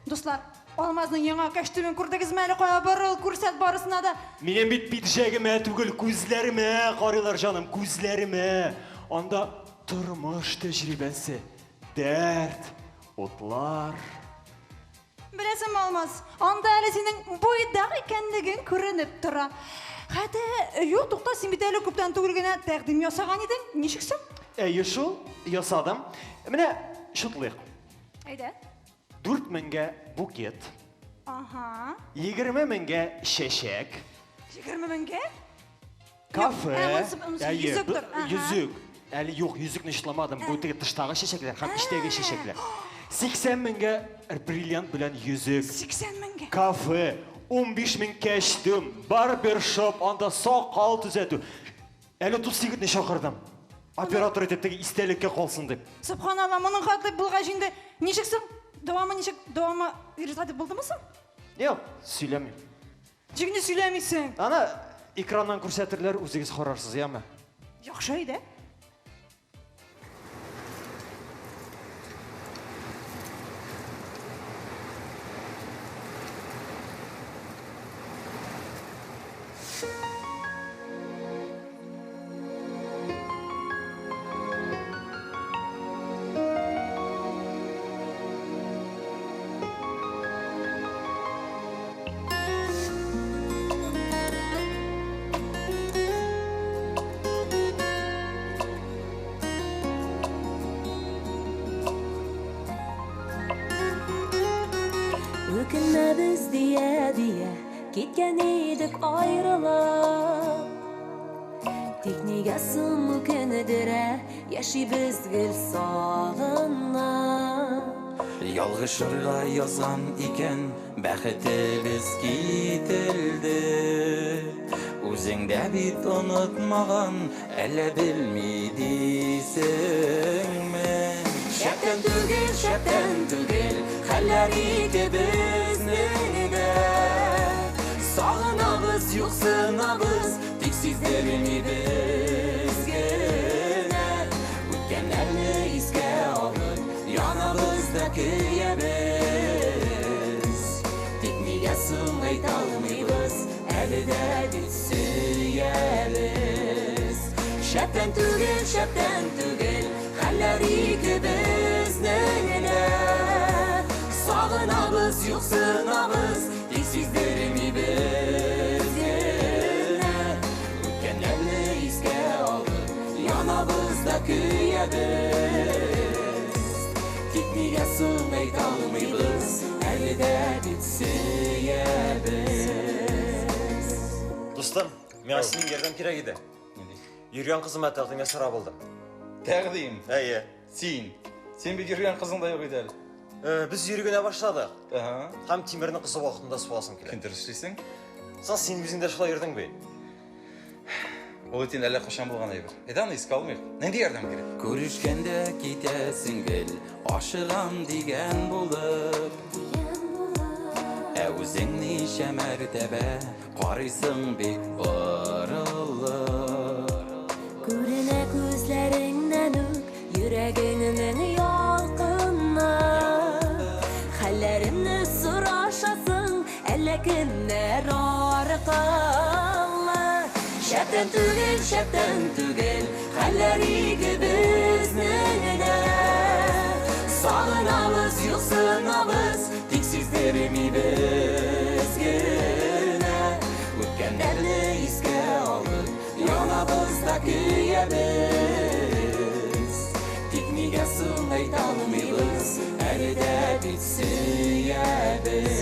Дуслар, Алмазның яңа костюмын күрдегез мәле кая барыл күрсәт барысына да. Минем бит пиджагыма түгел, күзләремә карыйлар җаным, күзләремә. Анда тормыш тәҗрибәсе, дәрт, утлар. Беләсем, Алмаз, анда әле синең буйдак икәнлегең күренеп тора. Хәтта, юк, тукта, син бит әле күптән түгел генә тәкъдим ясаган идең. Ничексең? Әйе шул, ясадым. Менә шутлык. Әйдә. 4000-гә букет, Ага. 20,000-гә чәчәк, 20,000-гә? кафе, Йөзектер. йөзек. Әле юк, йөзекне шытламадым. Бу теге тыштагы чәчәкләр һәм иштәге чәчәкләр. 80,000-гә бриллиант белән йөзек. 80,000-гә. Кафе, 15,000 костюм, барбершоп, анда сакал төзәтү. Әле дус егетне чакырдым. Оператор итеп теге истәлеккә калсын дип. Субханалла, моның хатлы булгач инде ничексең? Дәвамы ничек? Дәвамы иртәдә булдымы соң? Юк, сөйләмим. Җигне сөйләмисең. Ана экраннан күрсәтерләр, үзегез карарсыз, яме? Яхшы иде. Өкінмәбіз дия кеткен едік айрылып. Тек неге сұм өкінідірі яшибіз гүл сағынып. Ялгыш жырга язам икән, бәхетебез кителде. Үзеңдә бит онытмаган, әллә белмидисеңме? Шәптән түгел, хәлләр икебезнең дә. Сагынабыз, юксынабыз, тик сиздермибез генә. Үткәннәрне искә алып, kıyabız Tekniğe sığmayt almayız Әлі де бит сүйебіз Шәптен түгел Хәлләр икебезнең генә Сагынабыз, юксынабыз Тик сиздермибез генә Үткәннәрне искә алып Янабыз да көябез Тик нигә сыңайт алмыйбыз Әле дә бит сөябез Достым, мен сенің ердем керек еді. Үйрен қызым әтәлдіңе сұра болдым. Тәғдим. Әйе. Сен бек жүрген қызың да жоқ еді әлі. Біз үйрегене башладық. Аха. Һәм Тимирдің қызы уақытында суасым келеді. Кім дұрыстайсың? Сен өзің де шулай ердің бе? Ол өтен әлі қошан болған айбыр. Аны еске алмайық. Ненде ярдам керек? Көрішкенде кетесің гел Ашығам деген болып Әузіңні шәмәртәбә Қарайсың бек бұрылып Күренә күзләреңнән үк Йөрәгеңнең ялкынны Хәлләремне сорашасың Әллә кемнәр аркылы Шәптән түгел Хәлләр икебезнең генә Сагынабыз, юксынабыз Тик сиздермибез генә Үткәннәрне искә алып Янабыз да көябез Тик нигә сыңайт алмыйбыз Әле дә бит сөябез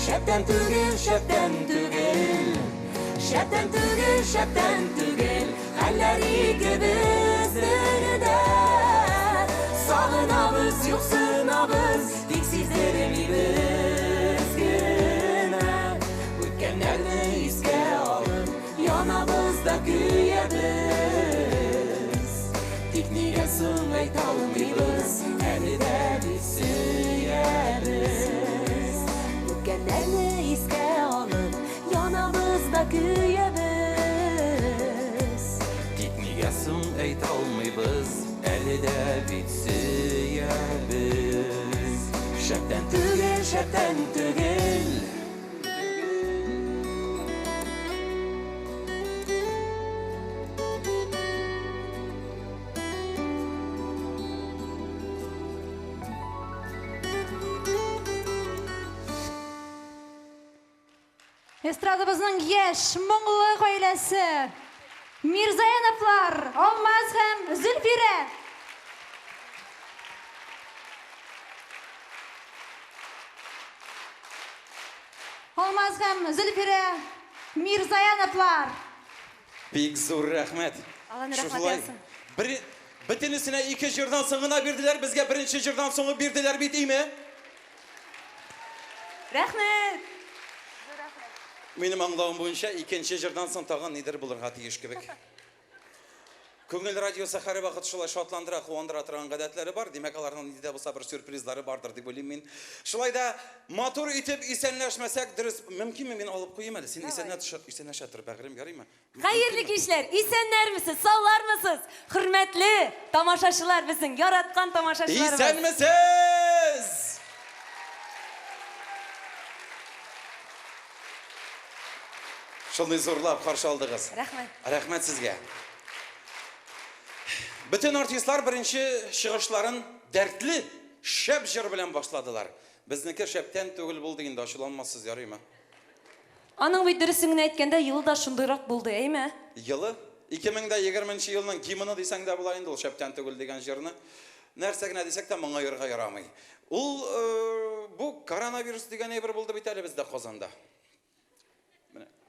Шәптән түгел Хәлләр икебезнең дә Сагынабыз, юксынабыз Тик сиздермибез генә Үткәннәрне искә алып Янабыз да көябез Тик нигә сыңайт алмыйбыз Әле дә бит сөябез Үткәннәрне искә алып Янабыз да көябез Тик нигә сыңайт алмыйбыз Әле дә бит сөябез Шәптән түгел Эстрадабызның яшь, моңлы гаиләсе Мирзаяновлар, Алмаз һәм Зөлфирә. Алмаз һәм Зөлфирә Мирзаяновлар. Бик зур рәхмәт. Алланы рәхмәт Шушылай, ясын. Бөтенесенә 2 җырдан соңына бирделәр, безгә беренче җырдан соңы бирделәр бит, име? Рәхмәт. Минем аңлавым буенча, икенче җырдан соң тагын нидер булырга тиеш кебек. Күңел радиосы һәр вакыт шулай шатландыра, куандыра торган гадәтләре бар. Димәк, аларның нидә булса бер сюрпризлары бардыр дип уйлыйм мин. Шулай да матур итеп исәнләшмәсәк, дөрес, мөмкинме мин алып куйым әле? Син исәнләшә тор, бәгърем, ярыймы? Хәерле кичләр, исәннәрмесез, саулармысыз? Хөрмәтле тамашачылар, безнең яраткан тамашачыларыбыз. Исәнмесез! Шулай зурлап каршы алдыгыз. Рәхмәт. Рәхмәт сезгә. Bütün артистлар беренче чыгышларын дәртле, шәп җыр белән башладылар. Безнеке шәптән түгел булды инде, ачуланмассыз, ярыймы? Аның бит дөресен әйткәндә, елы да шундыйрак булды, әйме? Елы 2020 елның гимны дисәң дә була инде, ул шәптән түгел дигән җырны. Нәрсә генә дисәк тә моңа ярга ярамый. Ул бу коронавирус дигән әйбер булды бит әле бездә Казанда.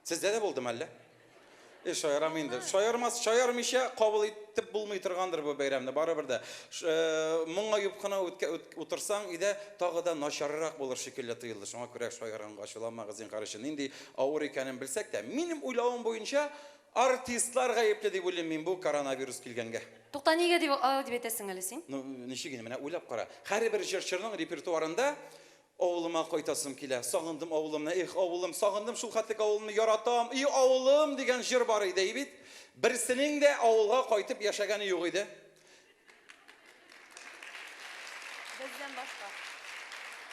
Сездә дә булдымы әллә? Шаярам инде. Шаярмыйча кабул итеп булмый торгандыр бу бәйрәмне. Барыбер дә моңа юп кына утырсаң, иде тагы да начаррак булыр шикелле тоелды. Шуңа күрә шаярганга ачыламагыз инкарышы. Нинди авыр икәнен белсәк тә, минем уйлавым буенча артистлар гаепле дип уйлыйм мин бу коронавирус килгәнгә. Тукта, нигә дип әйтәсең әле син? Ничек инде, менә уйлап кара. Һәрбер җырчының репертуарында Авылыма кайтасым килә. Сагындым авылымны. Авылым, сагындым шул хәтлек авылымны яратам. Авылым дигән җыр бар иде бит. Берсенең дә авылга кайтып яшәгәне юк иде. Bizden başka.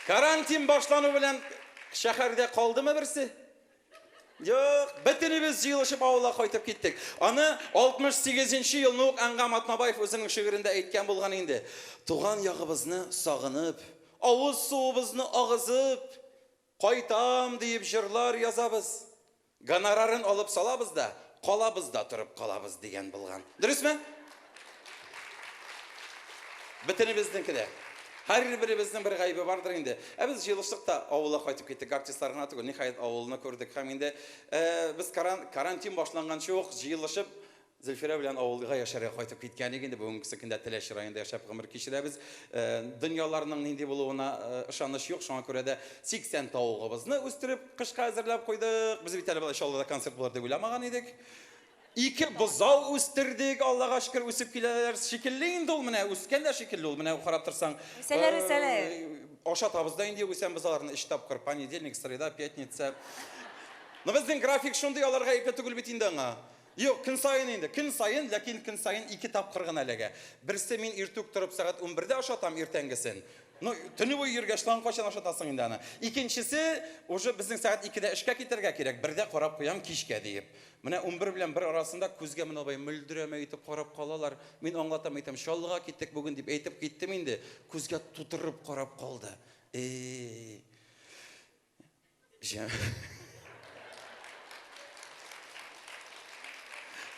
Karantin başlanı bilen şehirde kaldı mı birisi? Yok, bütünübüz yığılışıp avula koytup gittik. Anı 68. yıl Nuh Angam Atnabayev özünün şiirinde aytkan bolgan indi. Tuğan yağыбызны sağınıp, avuz suğubuzны ağızıp, qaytam deyip jırlar yazabız. Gonorarın alıp salabız da, qalabız da turib qalabız degen bolgan. Dürüst mü? Bütünübüzdünki de. Her birimizin bir gaybı vardır indi. Biz yılıştıkta avula kaytıp gittik. Artistlerin atı nihayet avuluna gördük. Hem indi biz karantin başlangan çok yılışıp Zülfire bilen avulga yaşarıya kaytıp gitken indi. Bugün sekinde Teleş rayında yaşap ömür kişide biz dünyalarının nindi buluğuna ışanış yok. Şu an göre de 80 tavuğumuzni üstürüp kışka hazırlap koyduk. Biz bir tane inşallah da konsert bular diye bilamagan idik. İki buzav üstürdük, Allah'a şükür üsüp kileler şekilli indi ol mene, üskenler şekilli ol mene, qarap tırsan. Üseler. Oşat abızda indi, üsen bizalarını iştap kır, понедельник, среда, пятница. Но bizden grafik şunday alarga ipe tügül bitindi ana. Yok, gün sayın indi, gün sayın, lakin gün sayın iki tap kırgın alege. Birisi min irtuk turup saat 11'de aşatam irtengesin. No, tünü boyu yürgeçten kaçan aşatasın indi ana. İkincisi, oje bizden saat 2'de işe giderge gerek, birde qarap koyam kişke deyip. Mine 11 bilen bir arasında kuzge mine bay müldüreme yitip qarap qalalar. Men anlatam aytam, şallığa gittik bugün deyip aytip gittim indi. Kuzge tuturup qarap qaldı.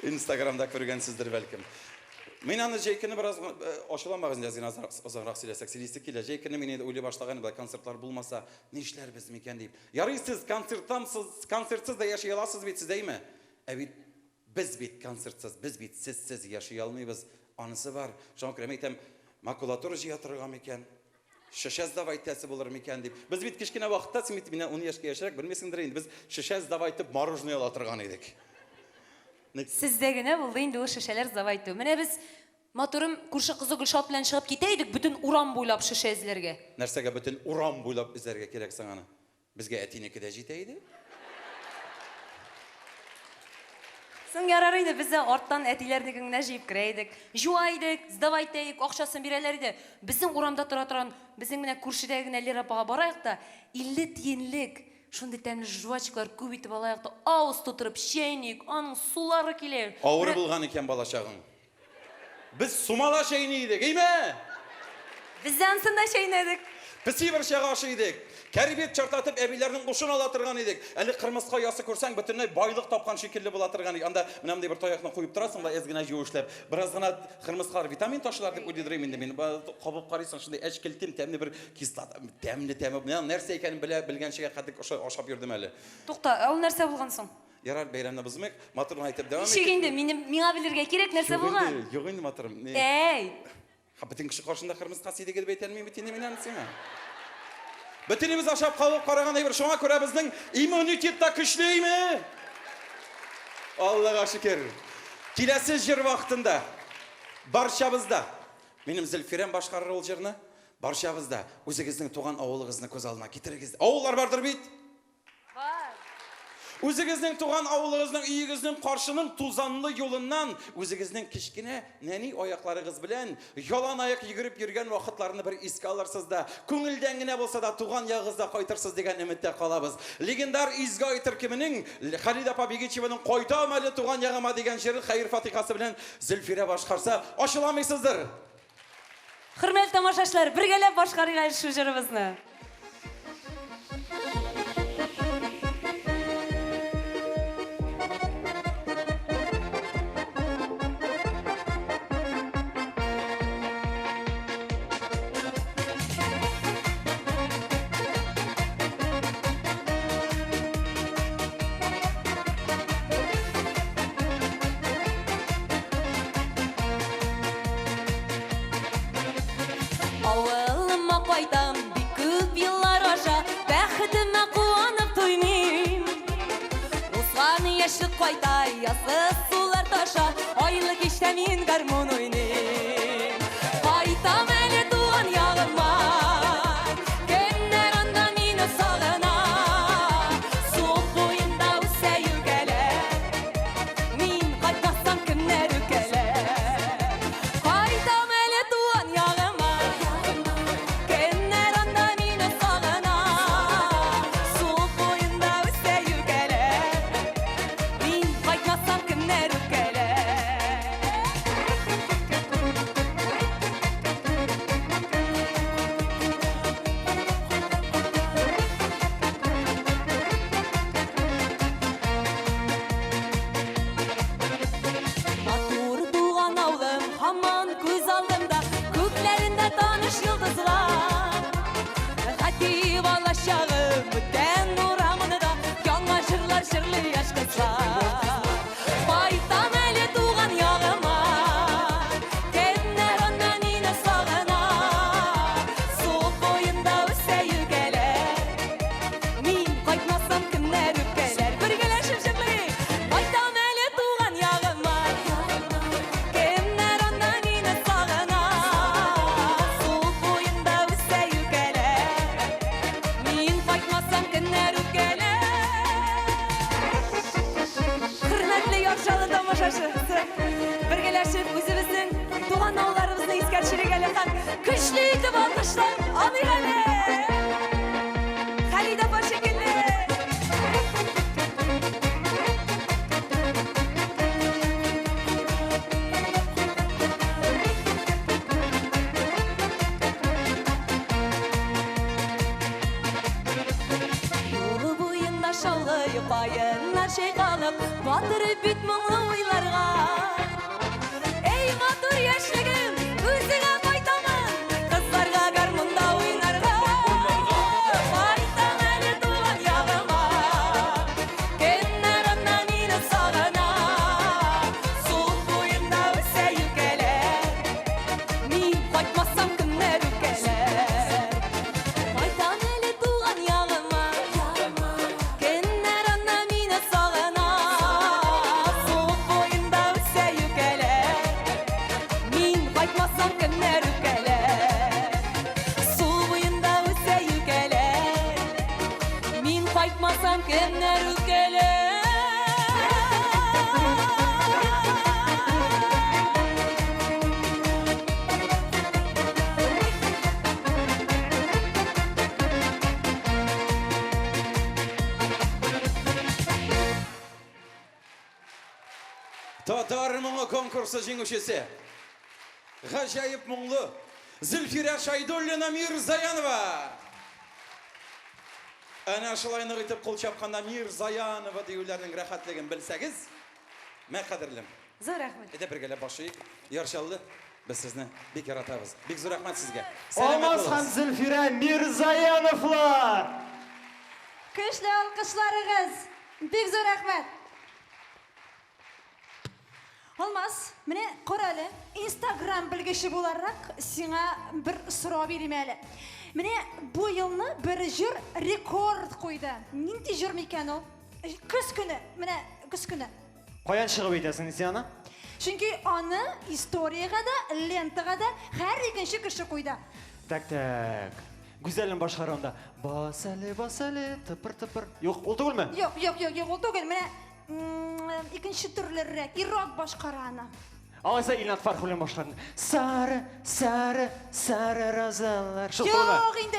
Instagram'da görgensizdir belki. Men anı Jeykini biraz aşılamağız yazın azırak söylesek. Silistik ile Jeykini meni de öyle başlagan da konsertler bulmasa ne işler biz miken deyip. Yarı siz konsertsiz de yaşayalasız bit siz değil mi? Evet, biz bit konsertsiz, biz bit sizsiz yaşayalmayız. Anısı var. Şu an kremeytem makulator jiyatırgam eken. Şişez davaytası bulur miken deyip. Biz bit kişkine vaxtta simit bine onu yaşka yaşarak bilmesindir indi. Biz şişez davaytıp marujnoya latırgan edik. Sizde ne buldu indi o şişeler zavaytı. Mene biz motorum kurşu kızı Gülşat bilen çıkıp giteydik bütün uran boylap şişezlerge. Nersege bütün uran boylap izlerge gerek sana. Bizge etiniki de jiteydi. Sen yararıydı bize ortadan etilerdigine jiyip kireydik. Juaydık, zdavaytaydık, akşasın bireleriydi. Bizim uramda turan, bizim mene kurşidegine lira bağa barayık da 50 tiyinlik. Şunday temli жвачкалар көп итеп алайык да авыз тутырып чәйник, аның сулары килер. Авыры булган икән балачагың. Biz sumala şeyniydik, iyi mi? Biz yansında şeynedik. Pisi bir şey aşıydık. Kerbet çartatıp ebilerinin kuşun alatırgan idik. Eli kırmızı yası görsen bütünlüğü baylık tapkan şekilde bulatırgan idik. Anda önemli bir toyakla koyup durasın da ezgine jövüşlep. Biraz gana kırmızı vitamin taşılar dip uyduydurayım indi beni. Kabuk karıysan şimdi eşkiltim temli bir kislat. Temli. Nerse ekanin bilgen şeye kadık aşap yürüdüm eli. Toqta, o nerse bulgansın? Yarar beyramda bizmek. Matırın aytıp devam ettik. İşe mina bilirge gerek nerse bulgan? Yok indi matırım. Ey! Ha bütün kişi karşında kırmızı kasiyede gidip etelmeyin bittiğinde minanısın ha. Bütünümüz aşağı kalıp karagan ayır. Şuna göre bizden immunitette güçlü mi? Allah'a şükür. Kilesi jir vaxtında, barşabızda, benim Zülfirem başkarır ol jirni, barşabızda, özünüzün tuğan avulığızını göz alına getiriniz. Avullar vardır bit? Var. Özünüzün tuğan avulığızın, iyigizin karşının tuzanlı yolundan, özünüzün kişkine, neni ayaklarınız bilen, yalan ayak yürüp yürgen vakitlarını bir iske alırsız da, köngüldengine bolsa da tuğan yağızda koytırsız degen ümitte kalabız. Legendar izga aytır kiminin, Halid Apa Begiçevi'nin koytam ali tuğan yağıma degen şeri hayır fatikası bilen Zülfire başkarsa aşılamayısızdır. Hürmetli tamaşaçılar, birgelep başkarıyla şu jırımızını. Yasız sular taşa, aylık işte min garmon oynayım. Haytam eli doğan yağıma, günler anda mini sağına. Soğuk boyunda üse yügeler, min kaçmazsam kimler ükeler. Haytam eli doğan yağıma, kızlar. Baytam eli tuğan yağıma, kenler ondan yine sağına. Soğuk boyunda üse yügeler, min koymasam kimler üpkeler. Birgeler şimşekleri, baytam eli tuğan yağıma, kenler ondan yine sağına. Soğuk boyunda üse yügeler, min koymasam kimler üpkeler. Hürmetli Yarşalı tamaşaçısı, birgeleşip özümüzün tuğan ağlarımızı iskerçilik eleken güçlü itib alkışlar anıyla. Halide Başekilli. Yolu boyunda şallayıp ayınlar şey kalıp batırıp bit muğlu uylarga. Ey matur yaşligim, özüne koytamın, kızlarga garmunda oynarga. Baytam eli tuğan yağıma, kenler ondan yine sağına. Soğuk boyunda öse yükeler, min koymasam kimler ükeler. Baytam eli tuğan yağıma, kenler ondan yine sağına. Soğuk boyunda öse yükeler, min koymasam kimler ükeler. Su boyunda öse yükeler, min koymasam kimler ükeler. Tatar мұңы конкурсы жеңушесі. Ғажайып мұңлы Зülfira Шайдоллина Мирзаянова. Әне шылайны ғытып қол чапқанда Мирзаянова деулердің рахатлығын білсәгіз, мә қадірлім. Зор рахмет. Әді біргелі башыйық. Яршалды, біз сізні бек яратабыз. Бек зор рахмет сізге. Алмаз хан Зülfira Mirzayановлар. Күчле алкышларыгыз. Бик зур рәхмәт. Алмаз, менә карале, Instagram белгече буларак сиңа бер сорау бирим әле. Менә бу елны бер җыр рекорд куйды. Нинди җыр микән ул? Көз көне, менә көз көне. Каян чыгып әйтәсең син аны? Чөнки аны историягә дә, лентага да һәр икенче кеше куйды. Так. Güzelim başlarında. Bas әле, тыпыр. Yok, ул түгелме? Юк, ул түгел. Менә икенче төрлерәк, ирак башкара аны. Алайса Илнат Фархулин başlarında. Sarı розалар. Шул түгелме? Юк, инде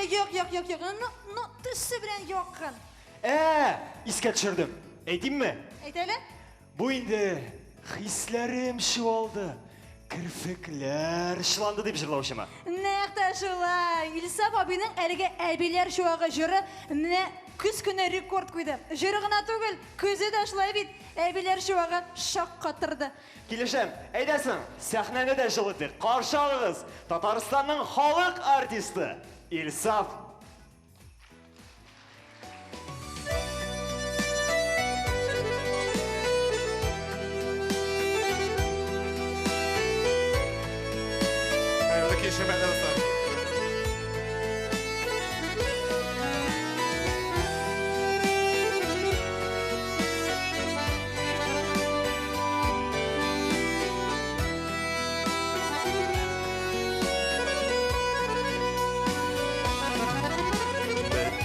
юк. Ну, төсе белән якын. Искә төшердем. Әйтим ми? Әйт әле. Bu инде хисләрем чуалды. Кирфекләр шыланды дип җырлаучыма. Нәкъ шулай. Илсаф абыйның әлеге әбиләр шуагы җыры менә күз көне рекорд куйды. Җыры гына түгел, күзе дә шулай бит. Әбиләр шуагы шак катырды. Килешәм, әйдәсең, сәхнәне дә җылытыйк. Каршы алыгыз, Татарстанның халык артисты Илсаф. Hayırlı kişi ben de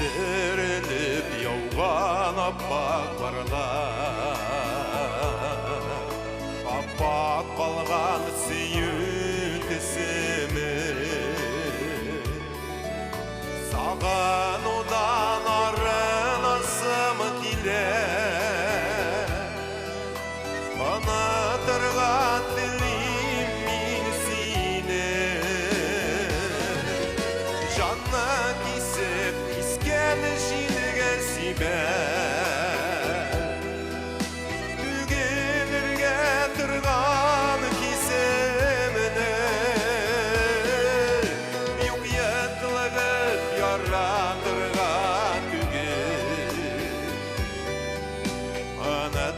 Bitirilip yaugan appak barlar Appak kalgan süyük isimi Sağan udan arınasım kiler Anıtırga dilim min sine Canna kisip isken şilge sibe Tügenirge tırgan kisemine Yok yetligip yaratırga tüge Ana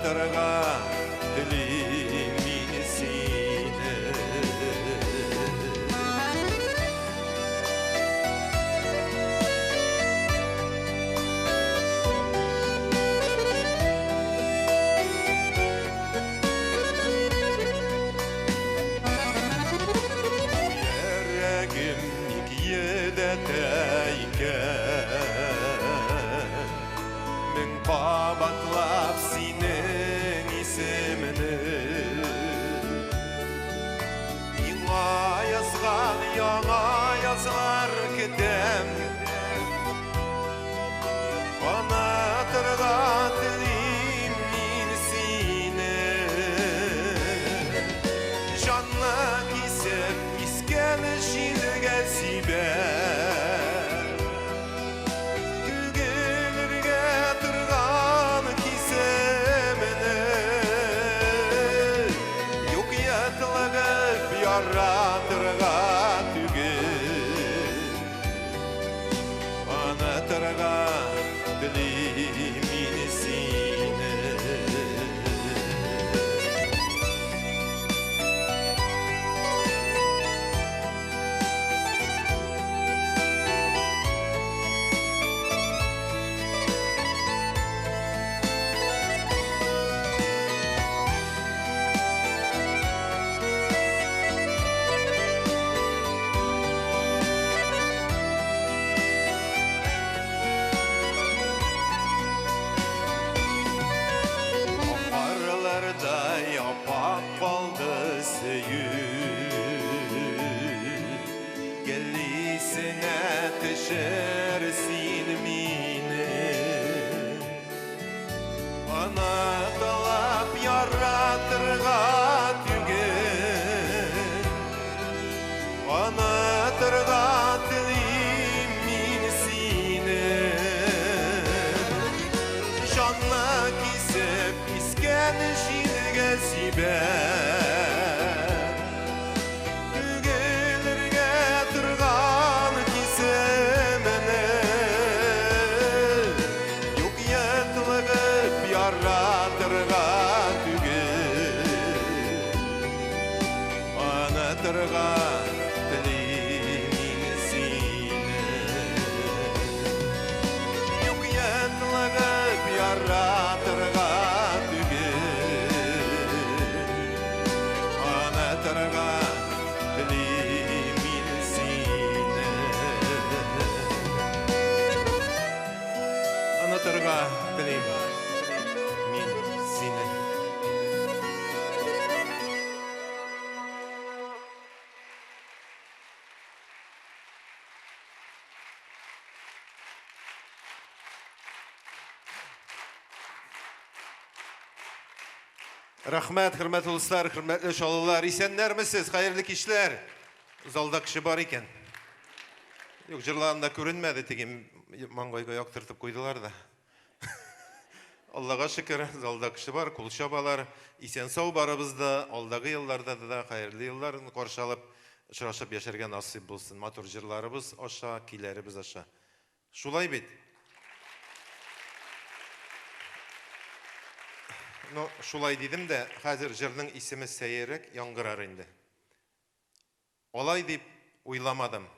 Min qabatlab senin isimini Яңа язлар кетем Анатырға тілейм мен сені Жанна кесіп кескен жинге сибер Түгелерге тұрған кесімені Юк ятылығып яратырға Anatırga dilim sine Düşersin mine Ana talap yaratırga tügen Ana tırga dilim min sine Janna kisip isken şilge siber Tügelerge tırgan kisemene Yok yetligip yaratırga tügen Ana tırga dilimin sine Yok yetligip yaratırga Anatırga dilimin sine Anatırga dilimin sine Рахмет, хөрмәтле улслар, хөрмәтле шалылар. Исәннәрмесез, хәерле кичләр. Залда кеше бар икән. Юк, җырларында күренмәде, теге маңгайга яктыртып куйдылар да. Аллага шөкер, залда кеше бар, кул чабалар. Исән сау барыбыз да, алдагы елларда да хәерле елларны каршы алып, очрашып яшәргә насыйп булсын. Матур җырларыбыз аша, киләребез аша. Шулай бит. Ну, шулай дидем дә, хәзер җырның исеме сәеррәк яңгырар инде. Алай дип уйламадым.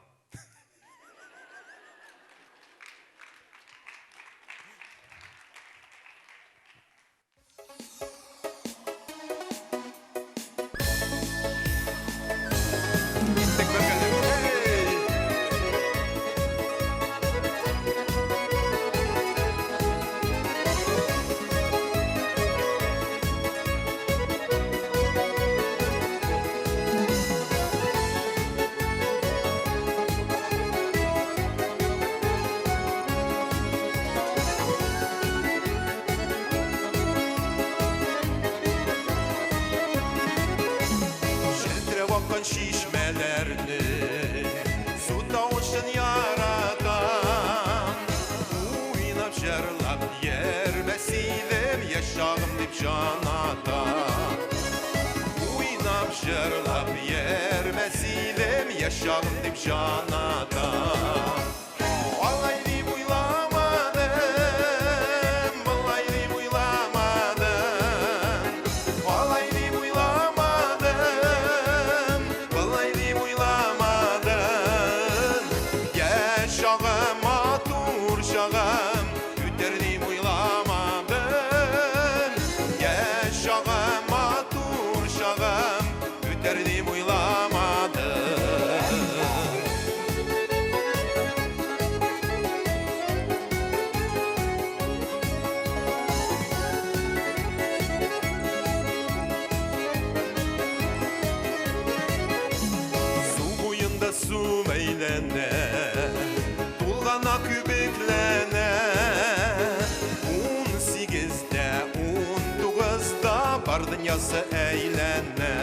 Şişmelerni su tavuşun yaratan Uynap şerlap yermesilim yaşağım dip canatan Uynap şerlap yermesilim yaşağım dip canatan Vallahi dip uylamadım Vallahi dip uylamadım Vallahi dip uylamadım Vallahi dip uylamadım Yaşağım matur şağım Üterdim uylamadım Yaşağım matur şağım Üterdim uylamadım eylene Tulgana kübeklene 18'de 19'da bar dünyası eylene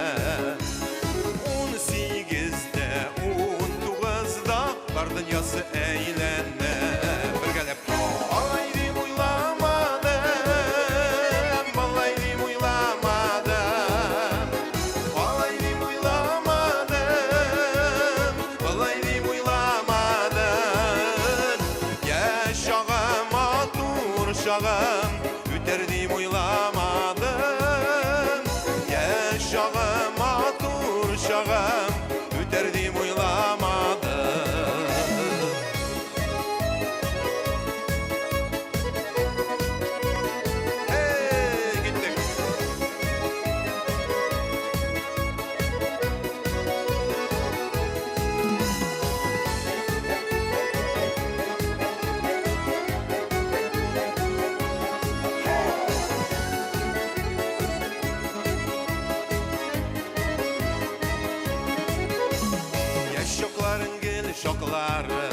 18'de 19'da bar dünyası eylene Birgelep Alaydım uylamadım Alaydım uylamadım Alaydım uylamadım Alaydım uylamadım Yaşağım atur şağım Üterdim uylamadım Yaşağım atur şağım Üterdim uylamadım Hey gittik Yaşokların gel şokları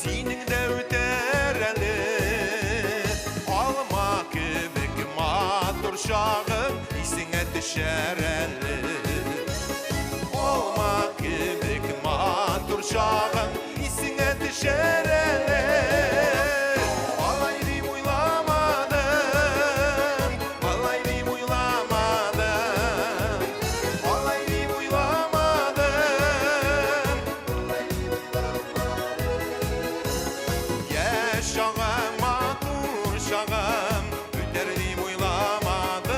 Senin de öter eli Alma kübük matur şağım İsine düşer eli Alma kübük matur şağım İsine düşer eli Alaydım uylamadım Alaydım uylamadım Alaydım uylamadım Yaşağım atur şağım Üterdim uylamadım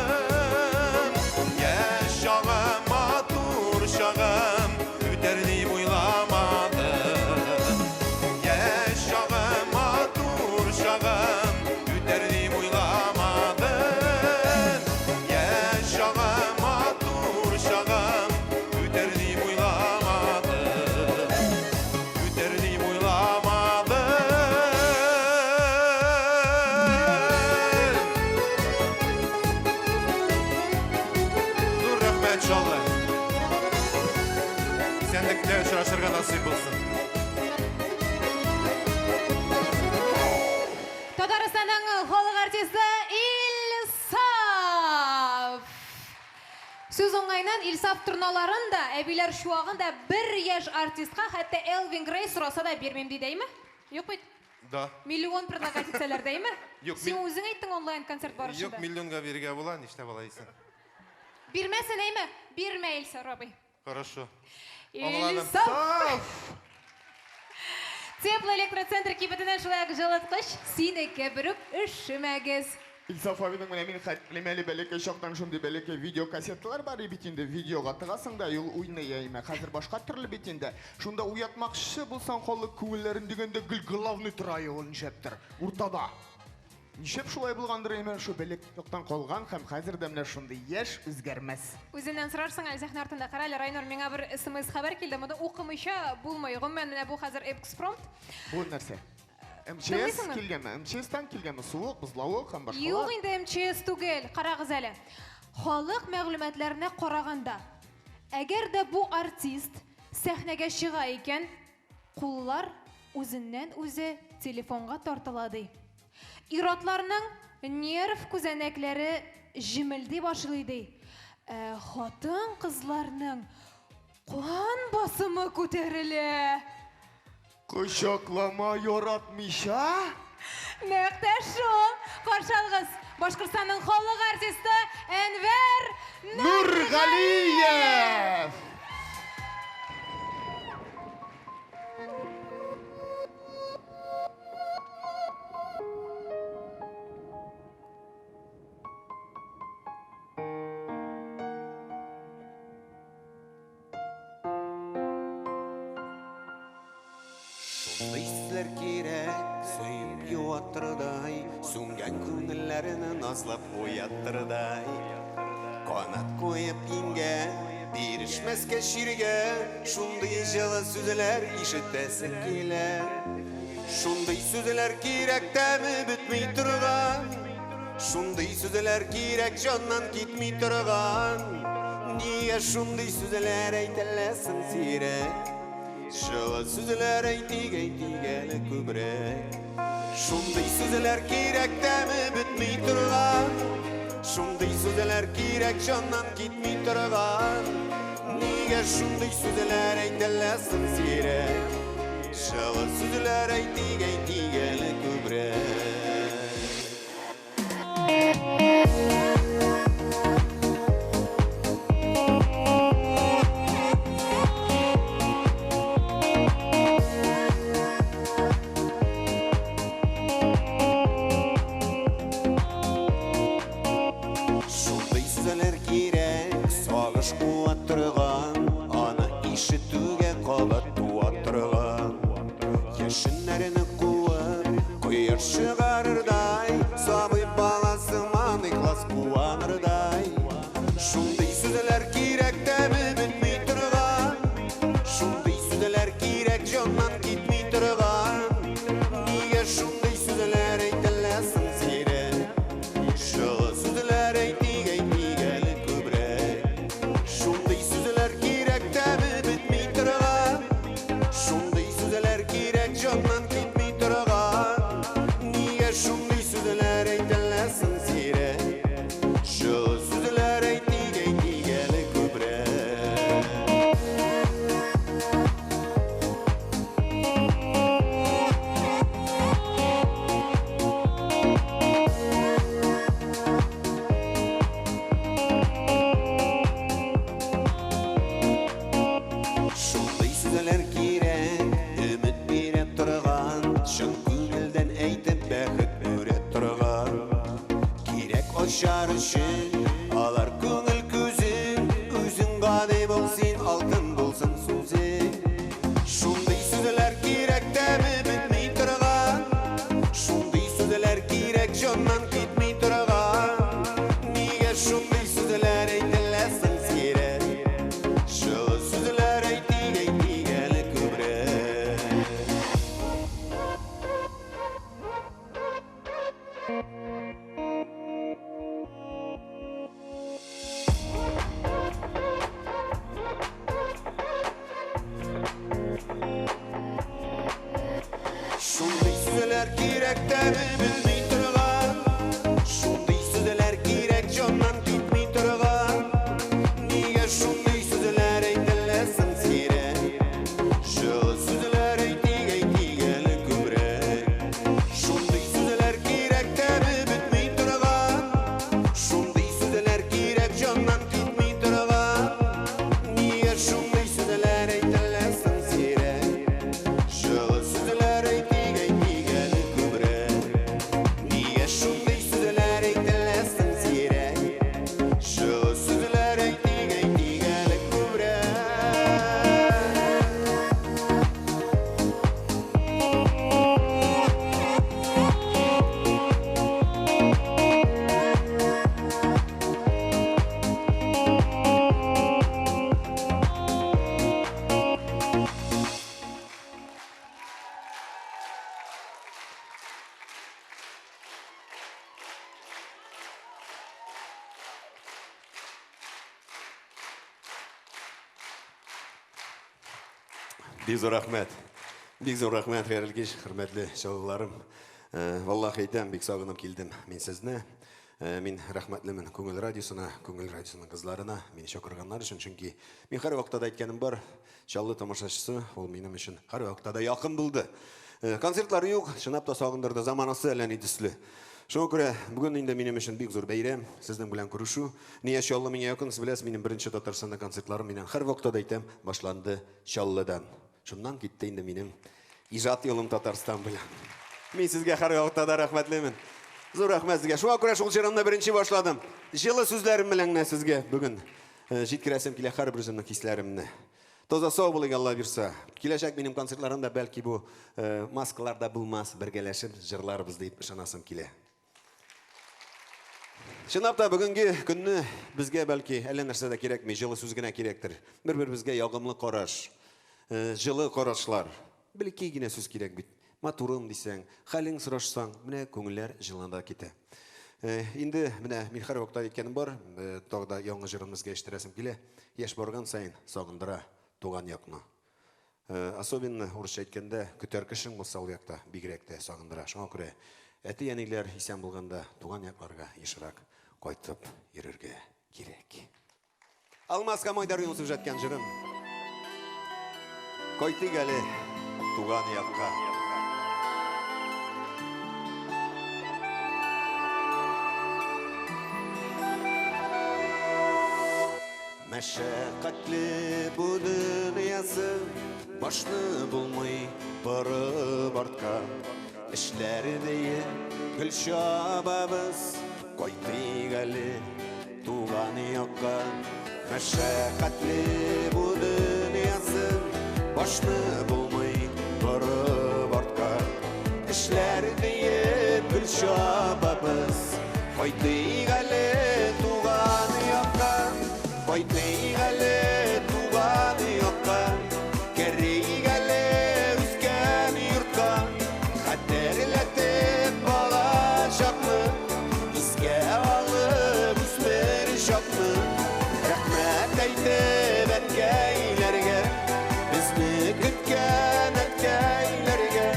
Yaşağım atur şağım Üterdim uylamadım Yaşağım atur şağım Üterdim uylamadım Yaşağım atur şağım Üterdim uylamadım Üterdim uylamadım Dur rahmet şallah Sendekler şaşırgan nasip olsun Татарстанның халық артисті Илсаф. Сөз оңайынан Илсаф турналарын да, әбилер шуағын да бір еш артистқа, хәтті Элвин Грей сұраса да бермем дейді ме? Yok бейт? Да Миллион предлагать етселер дейді ме? Yok, Сен өзің айттың онлайн концерт барышында. Yok milyonga берге bolan işte балайсың Бермесін әйме? Берме Илсаф, Рабай. Хорошо Илсаф! Тепло электроцентр кибетінен шылайық жылытқыш, сенеке бүрік үшімәгіз. Илсаф абидің менә мин хәтлемәле бәләкәй чактан шундый бәләкәй видео кассеталар бар бит инде, видеога тыгасың да ул уйный әймә. Хәзер башка төрле бит инде. Шунда уятмакчы булсаң халык күңелләрен дигәндә гел главный трае ул нишәптер. Уртада. Нишәп шулай булгандыр әймә, шу бәләк яктан калган һәм хәзер дә менә шундый яшь үзгәрмәс. Үзеннән сорарсың, әле сәхнә артында карале, Райнор, миңа бер SMS хәбәр килде, монда укымыйча булмый. Гомумән менә бу хәзер экспромт. Бу нәрсә? МЧС килгәнме? МЧСтан килгәнме? Суык, бузлавык һәм башка. Юк инде МЧС түгел, карагыз әле. Халык мәгълүматларына караганда, әгәр дә бу артист сәхнәгә чыга икән, куллар үзеннән үзе телефонга тартыла ди. Иратларның нерв күзәнәкләре җимелди башлый ди. Хатын кызларның кан басымы күтәрелә. Кочаклама яратмыйча? Нәкъ шул. Каршылыгыз Башкортстанның халык артисты Әнвәр Нургалиев. Bizler kirek, söyüp yuvattırday, Süngen күңелләренә назлап уяттырдай. Канат коеп инген, бирешмәскә ширгә, Шундый җылы сүзләр ишетәсе килә. Шундый сүзләр кирәк тәме бетми торган, Шундый сүзләр кирәк җаннан китми торган. Нигә шундый сүзләр әйтәләсең сирәк? Шулай Жылы сүзлер әйтик әлі көбірек. Шундай сүзлер керек дәмі бітмей тұрған. Шундай сүзлер керек жаннан кетмей тұрған. Неге шундай сүзлер әйтілесің сирек. Жылы сүзлер әйтик әлі көбірек. Шығарырдай, сабый баласы маңықлас қуанырдай. Шундай сүзілер керек дәмі бітмей тұрған. Шундай сүзілер керек жаннан кетмей тұрған. Неге шундай сүзілер әйтілесің сирек. Жылы сүзілер әйтик әлі көбірек. Шундай сүзілер керек дәмі бітмей тұрған. Шундай сүзілер керек жаннан кетмей тұрған. Шундай сүзлер әйтілесің сирек. Жылы сүзлер әйтик әлі көбірек. Шундай сүзлер керек, үміт беріп тұрған. Шын көңілден әйтіп бәхіт Şar üçün alar көңіл көзің Өзің ғадай болсын, алтын болсын сөзің Шундай сүзлер керек дәмі бітмей тұрған Шундай сүзлер керек жаннан кетмей тұрған Неге шундай сүзлер әйтілесің сирек Жылы сүзлер әйтик әлі көбірек Şunday süzeler gerek demi bilmey тұрған. Şunday süzeler gerek candan gitmey тұрған. Niye şunday süzeler eytilesin sirek. Жылы süzeler eytik әлі көбірек. Şunday süzeler gerek demi bitmey тұрған. Şunday süzeler gerek candan gitmey тұрған. Niye şunday süzeler eytilesin sirek. Жылы süzeler eytik әлі көбірек. Неге шундай сүзлер әйтілесің сирек. Жылы сүзлер әйтик әлі көбірек. Бик зур рахмет. Бик зур рахмет, хәерле кич, хөрмәтле чалгыларым. Валлаһи әйтәм, бик сагынып килдем мин сезне. Мин рәхмәтлемен Күңел радиосына, Күңел радиосының кызларына, мине чакырганнар өчен, чөнки мин һәр вакытта да әйткәнем бар, чаллы тамашачысы ул минем өчен һәр вакытта да якын булды. Концертлар юк, чынлап та сагындырды, заманасы әллә ни төсле. Шуңа күрә бүген инде минем өчен бик зур бәйрәм, сезнең белән күрешү. Нигә чаллы миңа якын, сез беләсез, минем беренче Татарстанда концертларым минем һәр вакытта да әйтәм, башланды Чаллыдан. Шуннан китте инде минем иҗат юлым Татарстан белән. Мин сезгә һәр вакытта да рәхмәтлемен. Зур рәхмәт сезгә. Шуңа күрә шул җырымны беренче башладым. Җылы сүзләрем белән генә сезгә бүген җиткерәсем килә һәр бер үземнең хисләремне. Тоза сау булыйк, Алла бирсә. Киләчәк минем концертларымда бәлки бу маскаларда булмас, бергәләшеп җырларбыз дип ышанасым килә. Чынлап та бүгенге көнне безгә бәлки әллә нәрсә дә кирәкми, җылы сүз генә кирәктер. Бер-беребезгә ягымлы караш, җылы карашлар. Бәлки генә сүз кирәк бит. Матурым дисәң, хәлең сорашсаң, менә күңелләр җылында китә. Инде менә мин һәр вакытта әйткәнем бар, тагда яңа җырымызга ишеттерәсем килә. Яшь барган сайын сагындыра туган якны. Особенно орысша әйткәндә көтәркешең булса ул якта бигрәк тә сагындыра. Шуңа күрә әти әниләр исән булганда туган якларга ешрак кайтып йөрергә кирәк. Алмаска Майдар юнысып жаткан җырым. Кайтыйк әле туган якка. Мәшәкатьле бу дөньясы башны булмый барып артка. Эшләрдәе гөл чабабыз кайтыйк әле туган якка. Мәшәкатьле бу дөньясы башны булмый барып артка. Эшләрдәе гөл чабабыз кайтыйк әле туган якка. Кайтыйк әле туган якка. Керик әле үскән йортка. Хәтерләтеп балачакны, искә алып үсмер чакны. Рәхмәт әйтеп әткәйләргә, безне көткән әткәйләргә.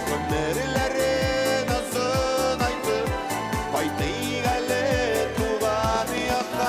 Гомерләрен озын айтып, кайтыйк әле туган якка.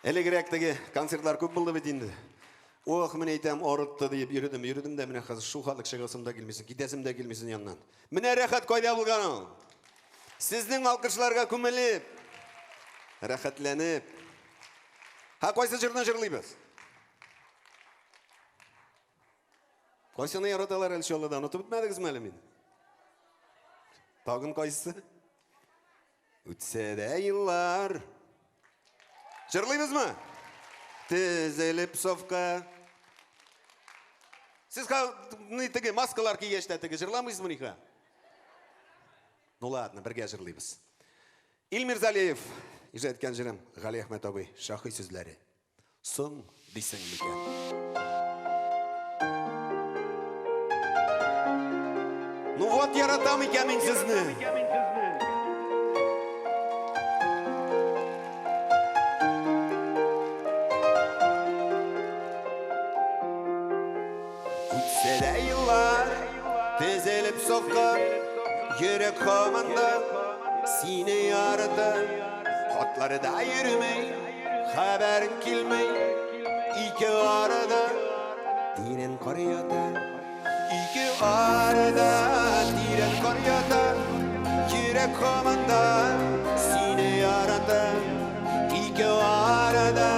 Элегрәктәге концертлар күп булды бит инде. Ох, мен айтам, орытты deyip yürüdüm de mine hazır şu halık шығысым da келмесін, кетесім de келмесін yanından. Mine рахат қойда болғаным. Sizдің алқышыларға көмеліп, рахатланып. Ha қойсы жырдан жырлайбыз. Қойсыны яраталар әлші олыда, ұнытып бітмәдіңіз мәлі мен? Тағын қойсы? Үтсе де yıllar. Жырлайбыз мı? Тізіліп совқа. Siz тігі маскалар киешті тігі жырламайсыз мı ниха? Ну ладно, бірге жырлайбыз. İlmir Zaliyev, ижа еткен жырым, Ғали Ахмет абай, шақи сөзлері. Сын дейсің екен. Ну вот, яратам екен мен сізні. Үтсе де yıllar, тізеліп соққан, yürek komanda, sine yaradı. Kotları da yürümey, haberin kilmey, iki arada, diren koryada. İki arada, diren koryada, yürek komanda, sine yaradı. İki arada,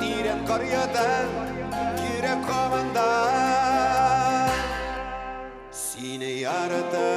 diren koryada, yürek komanda, sine yaradı.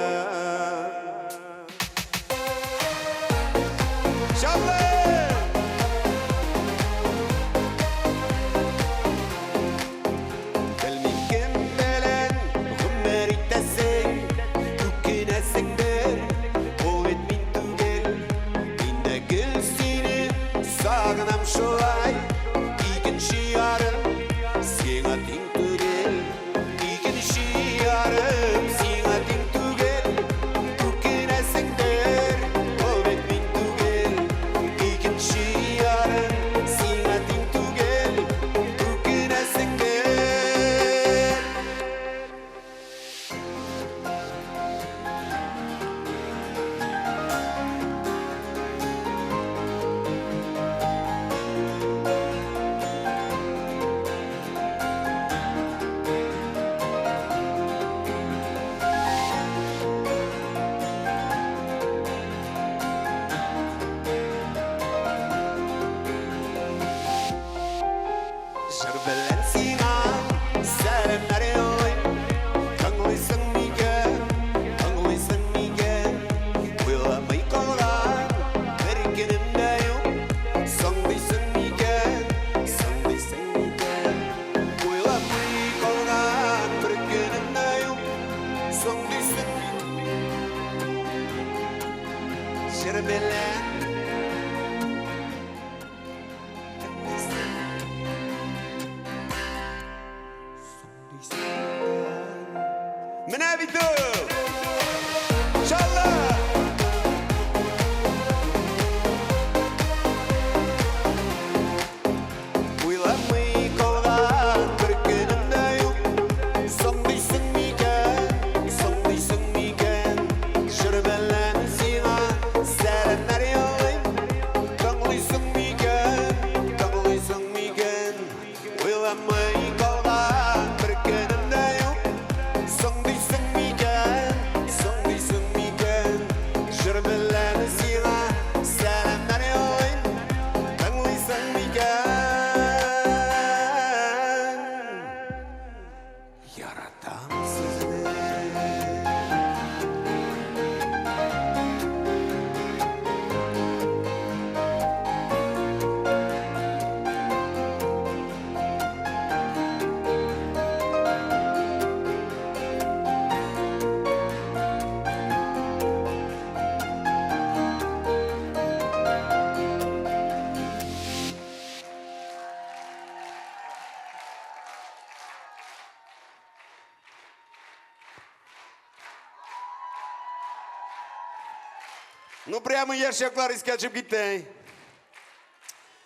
Ну прямо ершеклар искачып кетті.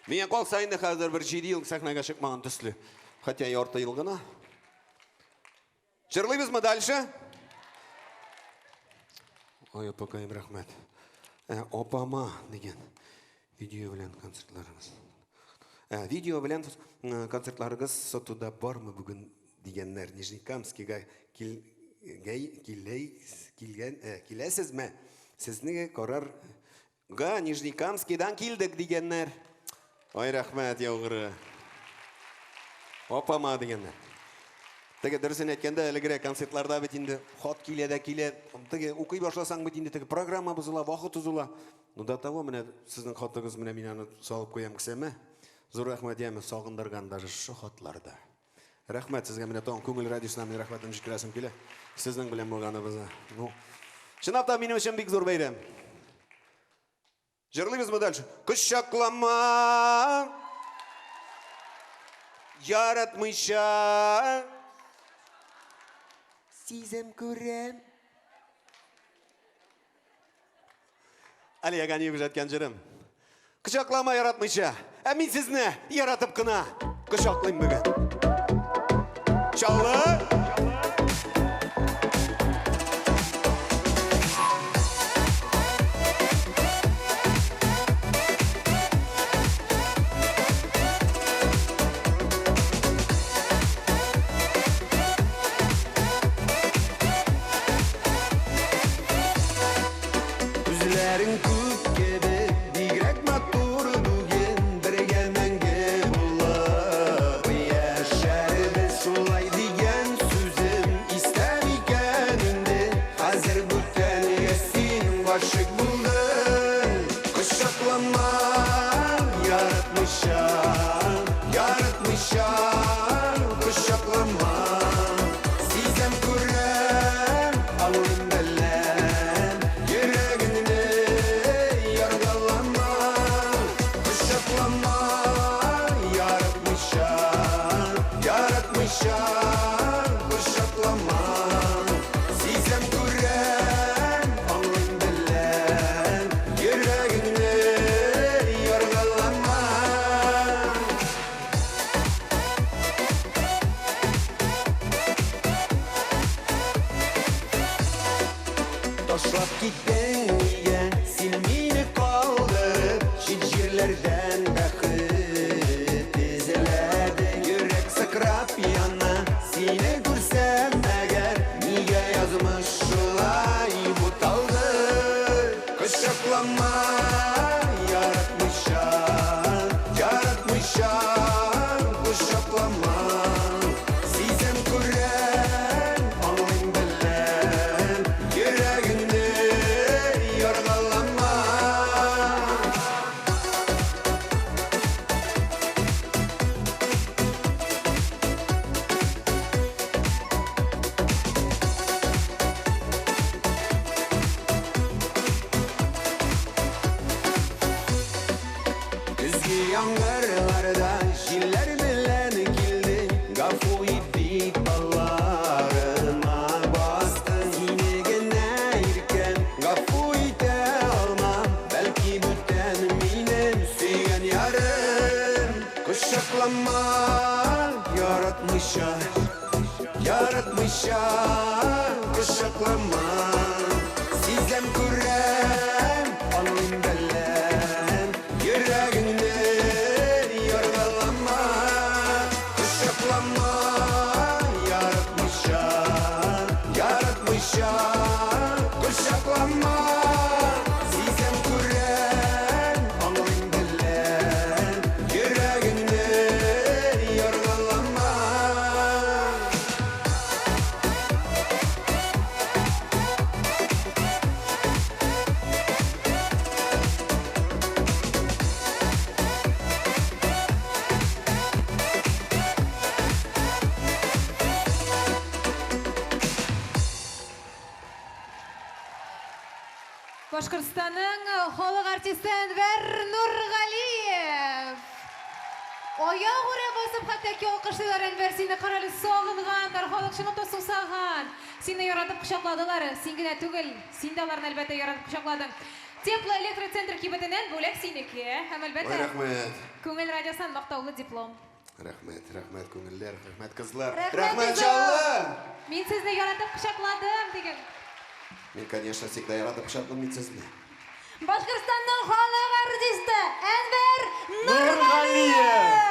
Мен қол сайында қазір бір 7 ел сахнаға шықмаған түслі. Хотя и орта ел ғана. Жырлайбыз мы дальше? Ой, опакайым рахмет. Опама деген видео білен концертларыңыз. Видео белән концертларыгыз сатуда бармы бүген дигәннәр. Нижнекамскига киләсезме? Сезне карарга Нижнекамскидан килдек дигәннәр. Ой, рәхмәт, яугыры. Апама дигәннәр. Теге дөресен әйткәндә, әлегрәк концертларда бит инде хат килә дә килә. Теге укый башласаң бит инде теге программа бозыла, вакыт узыла. Ну да того менә сезнең хатыгыз менә мин аны салып куям кисәме? Зур рәхмәт яме сагындырган даже шу хатларда. Рәхмәт сезгә менә тагын күңел радиосына мин рәхмәтемне җиткерәсем килә. Сезнең белән булганыбызга. Ну, чынлап та минем өчен бик зур бәйрәм. Җырлыйбызмы дальше? Кочаклама яратмыйча сизем күрәм. Али Яганиев жаткан җырым. Кочаклама яратмыйча, ә мин сезне яратып кына кочаклыйм бүген. Чаллы! Үзләрен күк кебек, бигрәк матур бүген, бергә мәңге булып яшәрбез. Шулай дигән сүзем истәм икән инде, хәзер бүтәнгә син гашык булдың. Кочаклама яратмыйча, кочаклама. Сизем күрәм, аңлыйм беләм, йөрәгемне яргалама. Кочаклама яратмыйча, кочаклама. Сизем күрәм, аңлыйм беләм, йөрәгемне яргалама. Ташлап киттең нигә, син мине калдырып, чит җирләрдән бәхет эзләдең. Йөрәк сыкрап яна, сине күрсәм әгәр, нигә язмыш шулай буталды. Кочаклама яратмыйча, кочаклама. Сизем күрәм, аңлыйм беләм, йөрәгемне яргалама. Көзге яңгырларда җилләр белән килде, гафу ит бит балларыма бастың. Сине генә иркәм, гафу итә алмам, бәлки бүтән минем сөйгән ярым. Кочаклама яратмыйча, кочаклама. Сизем күрәм, аңлыйм беләм, йөрәгемне яргалама. Кочаклама яратмыйча, кочаклама. Сизем күрәм, аңлыйм беләм, йөрәгемне яргалама. Башкортстанның халық артисті Әнвәр Нурғалиев. Аяқ ура басып хәтта алкышлыйлар Әнвәр, сине каралы сагынгандар, халык чынлап сусаган. Сине яратып кочакладылар, син генә түгел, син дә аларны әлбәттә яратып кочакладың. Тепло электроцентр кибетеннән бүләк синеке, һәм әлбәттә Рәхмәт. Күңел радиосан мактаулы диплом. Рәхмәт, күңелләр, рәхмәт кызлар. Рәхмәт, Чаллы! Мин сезне яратып кочакладым диген. Мин, конечно, всегда яратып кочаклыйм мин сезне. Башкортстанның халық артисты Әнвәр Нурғалиев!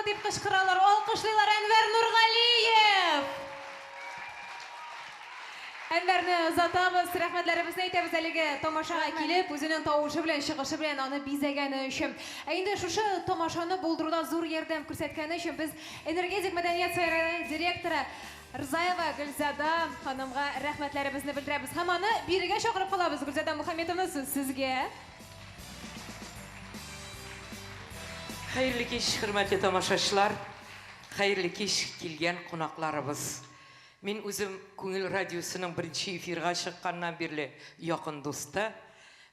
bravo deyip kışkıralar. Alkışlaylar Enver Nurgaliyev. Enverni uzatamız, rahmetlerimizni aytamiz haligi tomoshaga kelib, o'zining tovushi bilan, shiqishi bilan uni bezagani uchun. Endi shu tomoshani bo'ldiruvda zo'r yordam ko'rsatgani uchun biz Energetik madaniyat saroyi direktori Rizayeva Gulzada xonimga rahmatlarimizni bildiramiz. Hammani biriga chaqirib qolamiz. Gulzada Muhammadovna, so'z sizga. Xayrli kech, hurmatli tomoshachilar. Xayrli kech kelgan qo'noqlarimiz. Men o'zim Ko'ngil radiosining birinchi efirga chiqqandan beri yaqin do'sti.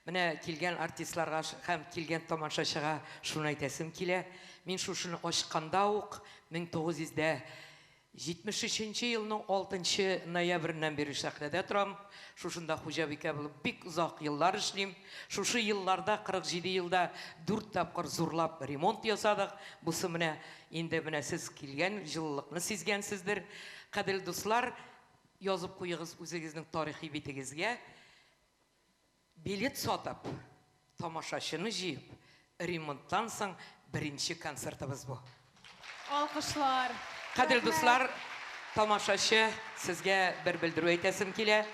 Mana kelgan artistlarga ham kelgan tomoshachiga shuni aytasim kela. Men shuni ochqanda o'q 1973-yilning 6-noyabridan beri sahnada turam. Shunda xo'jabek bo'lib bek uzoq yillar ishlayim. Shu yillarda 47 yilda 4 tapqir zo'rlab remont yasadik. Busi mana endi mana siz kelgan yillikni sezgansizdir. Qadrli do'stlar, yozib qo'yingiz o'zingizning tarixiy betingizga. Bilet sotib, tomoshachini jiyib, remontdan so'ng birinchi konsertimiz bu. Alqishlar. Qadrli do'stlar, tomoshachi sizga bir bildiruv aytasim kela.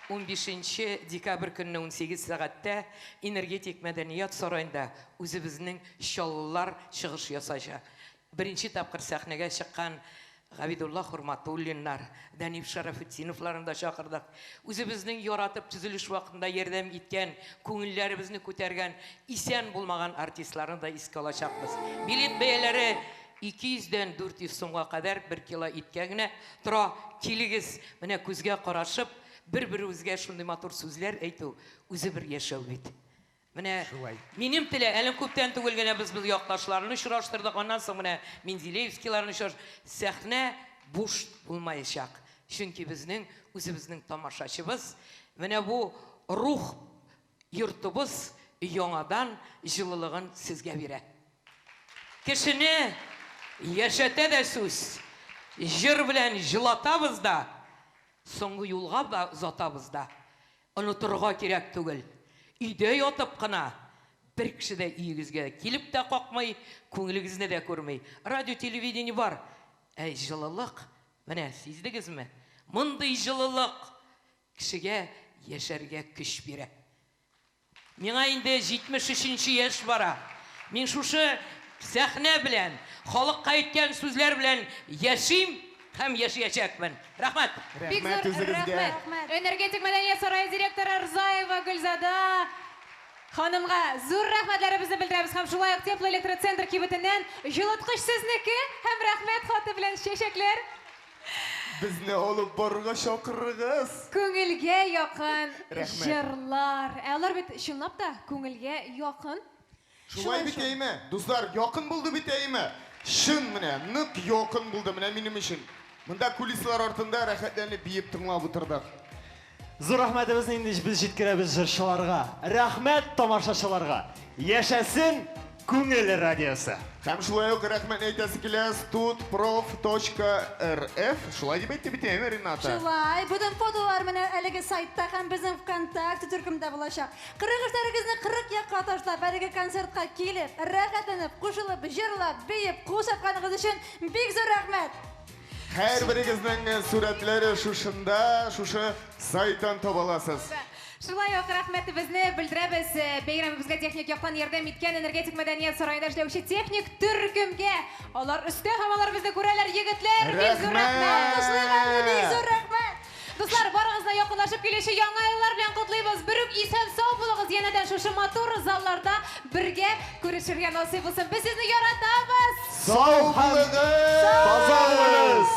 15 dekabr kuni 18 soatda Energetik madaniyat saroyida o'zimizning sholllar chiqish yasashi. Birinchi tapqir sahnaga chiqqan G'abidulloh Hurmatullinlar, Danif Sharafutdinovlarni da chaqirdik. O'zimizning yaratib tuzilish vaqtida yordam etgan, ko'ngillarimizni ko'targan, isen bo'lmagan artistlarni da esga olacakmiz. Bilet beylari 200 dan 400 so'mga qadar 1 kilo etkagina tura keligiz. Mana ko'zga qarashib, bir-birimizga shunday motor so'zlar aytib, o'zi bir yashab edi. Mana mening tili alim ko'pdan tugilgan biz yoqdoshlarni uchrashtirdik. Ondan so'ng mana Menzilevskiylarni sahna bo'sh bo'lmayacak. Chunki bizning o'zimizning tomoshachimiz mana bu ruh yurtimiz yangadan jillig'ini sizga beradi. Kishini yashatadi so'z. Jir bilan jilatabizda, so'nggi yo'lga da uzatabizda. Unuturga kerak tugil. Uyda yotib qana bir kishida uyingizga kelib de qoqmay, ko'nglingizni de ko'rmay. Radio televideniye var. Ey jililiq, mana sezdingizmi? Bunday jililiq kishiga yasharga kuch beradi. Menga endi 73-yosh bora. Men shusha sahna bilan, xalqqa aytgan so'zlar bilan yashim ham yashayacakman. Rahmat. Rahmat o'zingizga. Energetik madaniyat saroyi direktori Rizayeva Gulzada xonimga zo'r rahmatlarimizni bildiramiz. Ham shulay Teplo elektrotentr kibitidan jilatqich sizniki, ham rahmat xoti bilan shashaklar. Bizni olib borga chaqirig'iz. Ko'ngilga yaqin jirlar. Ular bit shunlab da ko'ngilga yaqin. Shulay biteymi? Do'stlar, yaqin bo'ldi biteymi? Shin mana, niq yaqin bo'ldi mana mening ishim. Bunda kulislar ortida rahatlanib biyib tinglab o'tirdik. Zo'r rahmatimizni endi biz yetkiramiz jirchilarga. Rahmat tomoshachilarga. Yashasin Ko'ngil radiosi. Ham shulay rahmat aytasi kelasiz studprof.rf. Shulay deb aytib bitaymi Renata? Shulay. Butun fotolar mana haligi saytda ham bizning kontakti turkumda bo'lacak. Qirg'izlaringizni 40 yoqqa tashlab, haligi konsertga kelib, rahatlanib, qo'shilib, jirlab, beyib, qo'shiqqaningiz uchun bek zo'r rahmat. Her biringizning suratlari shunda, shusha saytdan topa olasiz. Shulay rahmatimizni bildiramiz. Bayram bizga texnik yoqdan yordam etgan Energetik madaniyat saroyida ishlovchi texnik turkumga. Ular usta havolar bizni ko'ralar yigitlar. Zo'r rahmat. Do'stlar, baringizga yaqinlashib kelishi yangi yillar bilan qutlaymiz. Biruk esen sog' bo'ling'iz. Yanadan shu motor zallarda birga ko'rishirga nasib bo'lsin. Biz sizni yaratamiz. Sog' bo'ling'iz. Tozalang'iz.